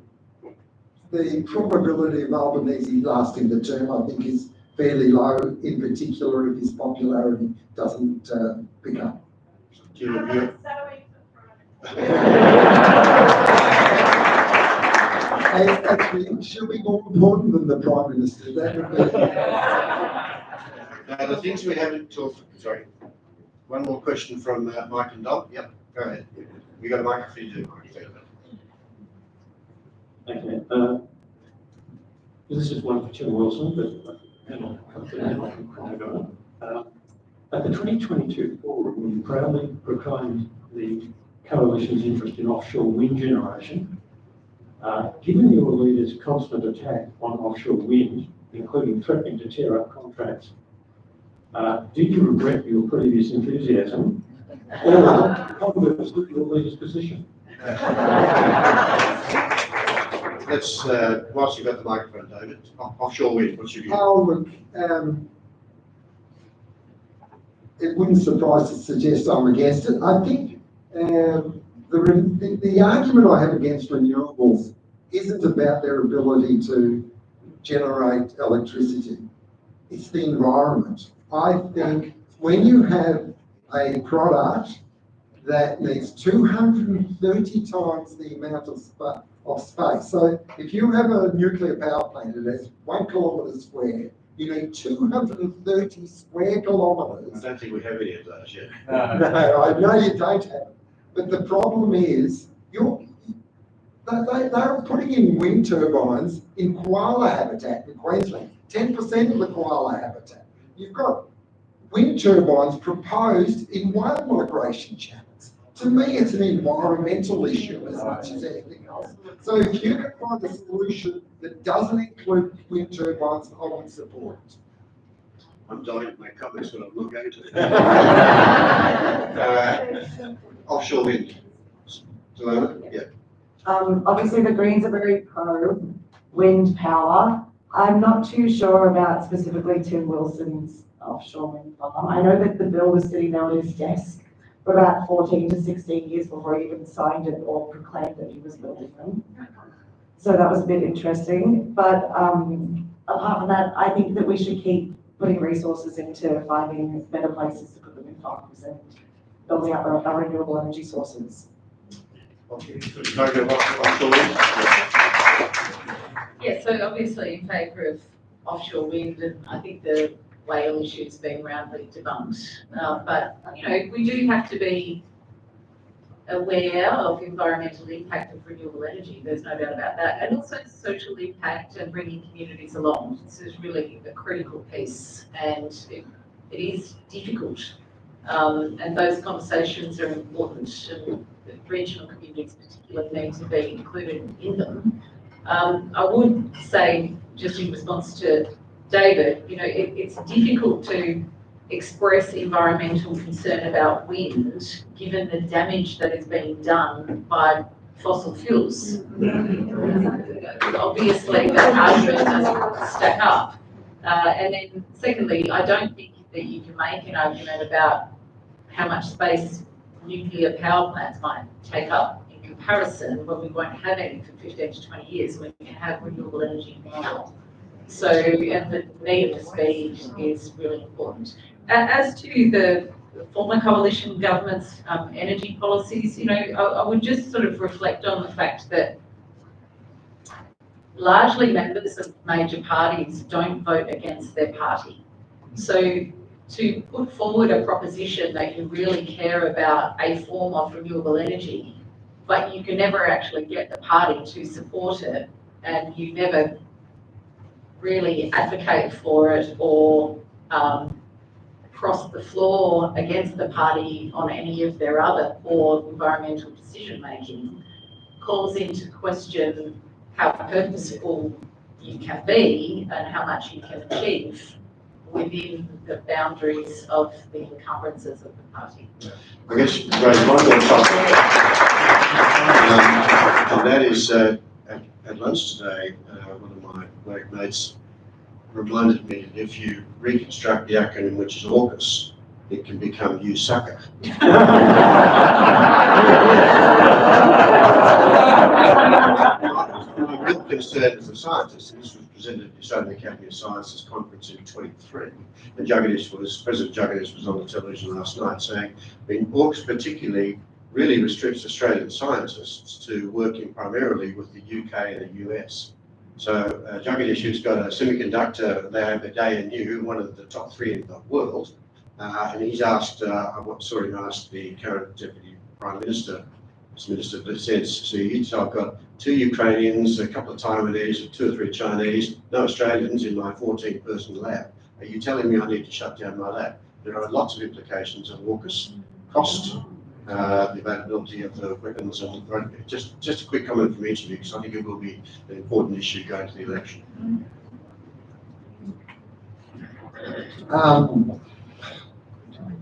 the probability of Albanese lasting the term, I think, is fairly low, in particular if his popularity doesn't pick up. Do you agree? Actually, it should be more important than the Prime Minister. That would be. The things we haven't talked, sorry, one more question from Mike and Dom. Yep, go ahead. We got a microphone for you too, Mike. Thank you. This is one for Tim Wilson, but at the 2022 forum, you proudly proclaimed the coalition's interest in offshore wind generation. Given your leader's constant attack on offshore wind, including threatening to tear up contracts, did you regret your previous enthusiasm or conversely your leader's position? Let's, whilst you've got the microphone, David, offshore wind, what's your view? Oh, look, it wouldn't surprise to suggest I'm against it. I think the argument I have against renewables isn't about their ability to generate electricity. It's the environment. I think when you have a product that needs 230 times the amount of space. So if you have a nuclear power plant that has 1 kilometre square, you need 230 square kilometres. I don't think we have any of those yet. No, I know you don't have it. But the problem is, they're putting in wind turbines in koala habitat in Queensland, 10% of the koala habitat. You've got wind turbines proposed in whale migration channels. To me, it's an environmental issue as much as anything else. So if you can find a solution that doesn't include wind turbines, I would support it. I'm dying to make comments, but I'm not going to. Offshore wind. Delana? Yeah. Obviously the Greens are very pro wind power. I'm not too sure about specifically Tim Wilson's offshore wind farm. I know that the bill was sitting there on his desk for about 14 to 16 years before he even signed it or proclaimed that he was building them. So that was a bit interesting. But apart from that, I think that we should keep putting resources into finding better places to put them in farms and building up our renewable energy sources. Yeah, so obviously in favour of offshore wind, and I think the whale issue's been roundly debunked. But, you know, we do have to be aware of environmental impact of renewable energy, there's no doubt about that, and also social impact and bringing communities along. This is really a critical piece, and it is difficult. And those conversations are important, and the regional communities particularly need to be included in them. I would say, just in response to David, you know, it's difficult to express environmental concern about wind, given the damage that is being done by fossil fuels. Obviously, that argument doesn't stack up. And then secondly, I don't think that you can make an argument about how much space nuclear power plants might take up in comparison when we won't have any for 15 to 20 years, when we can have renewable energy now. So, and the need for speed is really important. As to the former coalition government's energy policies, you know, I would just sort of reflect on the fact that largely members of major parties don't vote against their party. So to put forward a proposition that you really care about a form of renewable energy, but you can never actually get the party to support it, and you never really advocate for it or cross the floor against the party on any of their other core environmental decision making, calls into question how purposeful you can be and how much you can achieve within the boundaries of the encumbrances of the party. I guess raise one more topic, and that is at lunch today, one of my workmates reminded me that if you reconstruct the acronym, which is AUKUS, it can become you sucker. I'm real concerned as a scientist, and this was presented at the Australian Academy of Sciences conference in 23, and President Juggitis was on the television last night saying, I mean, AUKUS particularly really restricts Australian scientists to working primarily with the UK and the US. So Jagdish's got a semiconductor lab at ANU, one of the top 3 in the world, and he's asked, I saw him ask the current Deputy Prime Minister, Minister of Defence, so I've got 2 Ukrainians, a couple of Taiwanese, 2 or 3 Chinese, no Australians in my 14-person lab. Are you telling me I need to shut down my lab? There are lots of implications of AUKUS, cost, the availability of the weapons, and just a quick comment from each of you, because I think it will be an important issue going to the election.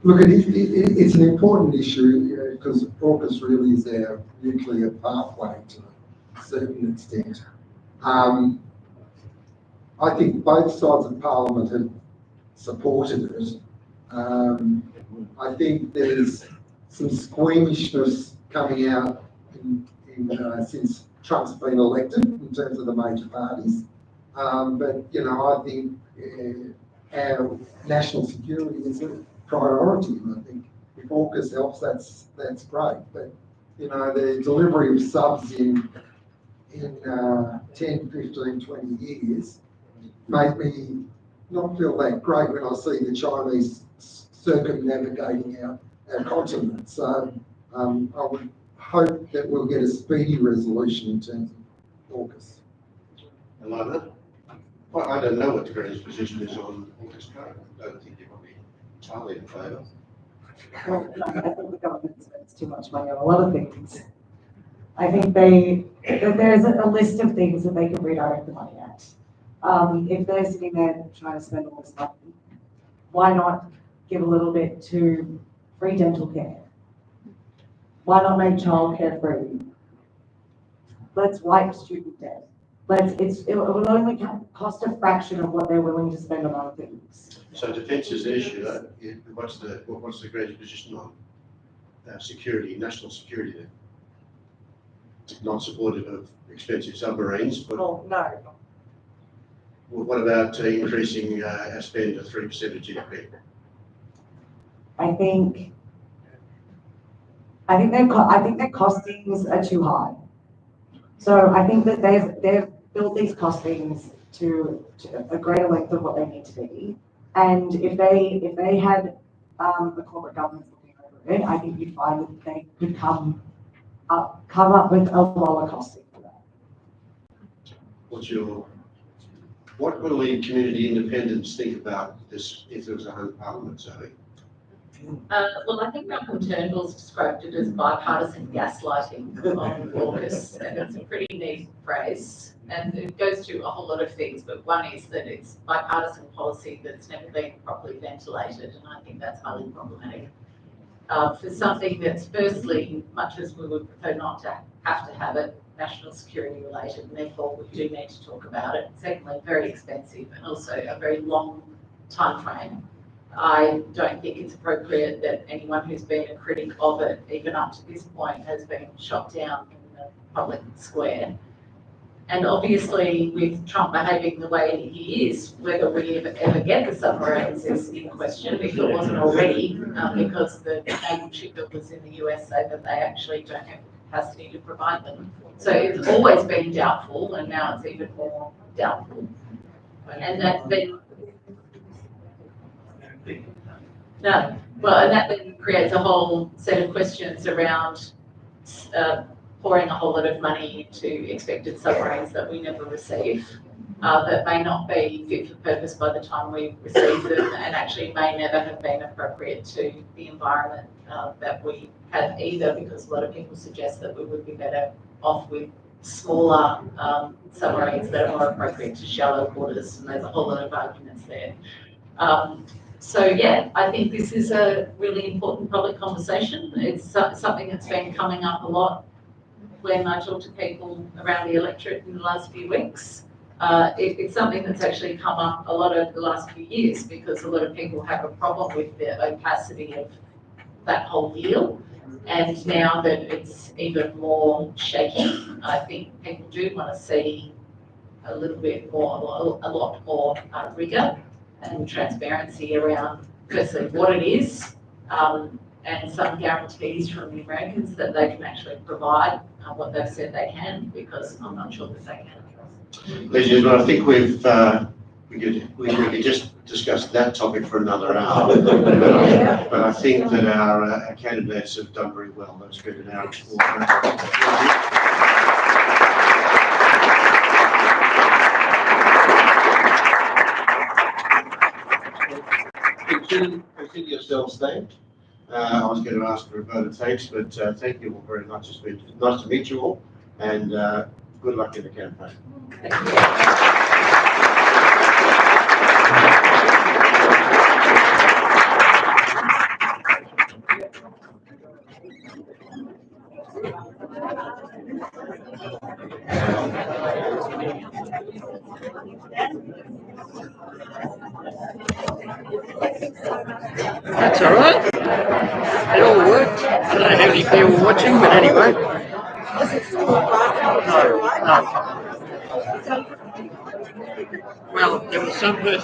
Look, it's an important issue because AUKUS really is our nuclear pathway to a certain extent. I think both sides of Parliament have supported it. I think there's some squeamishness coming out since Trump's been elected in terms of the major parties. But, you know, I think our national security is a priority, and I think if AUKUS helps, that's great. But, you know, the delivery of subs in 10, 15, 20 years make me not feel that great when I see the Chinese circumnavigating our continent. So I would hope that we'll get a speedy resolution in terms of AUKUS. Alana? Well, I don't know what the Greens' position is on AUKUS code. I don't think they're probably entirely in favour. Well, I think the government spends too much money on a lot of things. I think there's a list of things that they can redirect the money at. If they're sitting there trying to spend all this money, why not give a little bit to free dental care? Why not make childcare free? Let's wipe student debt. It will only cost a fraction of what they're willing to spend on other things. So defence is an issue. What's the Greens' position on security, national security then? Not supportive of expensive submarines, but Well, no. what about increasing our spend to 3% of GDP? I think their costings are too high. So I think that they've built these costings to a greater length of what they need to be. And if they had the corporate governments looking over it, I think you'd find that they could come up with a lower costing for that. What will the community independents think about this if there was a hung parliament, Zoe? Well, I think Malcolm Turnbull's described it as bipartisan gaslighting on AUKUS, and it's a pretty neat phrase. And it goes to a whole lot of things, but one is that it's bipartisan policy that's never been properly ventilated, and I think that's highly problematic. For something that's firstly, much as we would prefer not to have it, national security related, and therefore we do need to talk about it. Secondly, very expensive and also a very long time frame. I don't think it's appropriate that anyone who's been a critic of it, even up to this point, has been shot down in the public square. And obviously, with Trump behaving the way he is, whether we ever get the submarines is in question, if it wasn't already, because the naval shipbuilders in the US say that they actually don't have the capacity to provide them. So it's always been doubtful, and now it's even more doubtful. And that then that then creates a whole set of questions around pouring a whole lot of money into expected submarines that we never receive, that may not be fit for purpose by the time we receive them, and actually may never have been appropriate to the environment that we have either, because a lot of people suggest that we would be better off with smaller submarines that are more appropriate to shallow waters, and there's a whole lot of arguments there. So yeah, I think this is a really important public conversation. It's something that's been coming up a lot when I talk to people around the electorate in the last few weeks. It's something that's actually come up a lot over the last few years, because a lot of people have a problem with the opacity of that whole deal. And now that it's even more shaky, I think people do want to see a little bit more, a lot more rigour and transparency around, firstly, what it is, and some guarantees from the Americans that they can actually provide what they've said they can, because I'm not sure that they can. Ladies and gentlemen, I think we could just discuss that topic for another hour. But I think that our candidates have done very well. They've spent an hour and 4 minutes. Consider yourselves thanked. I was going to ask for a vote of thanks, but thank you all very much. It's been nice to meet you all, and good luck in the campaign. That's all right. It all worked. I don't know how many people were watching, but anyway. No. Well, there was some person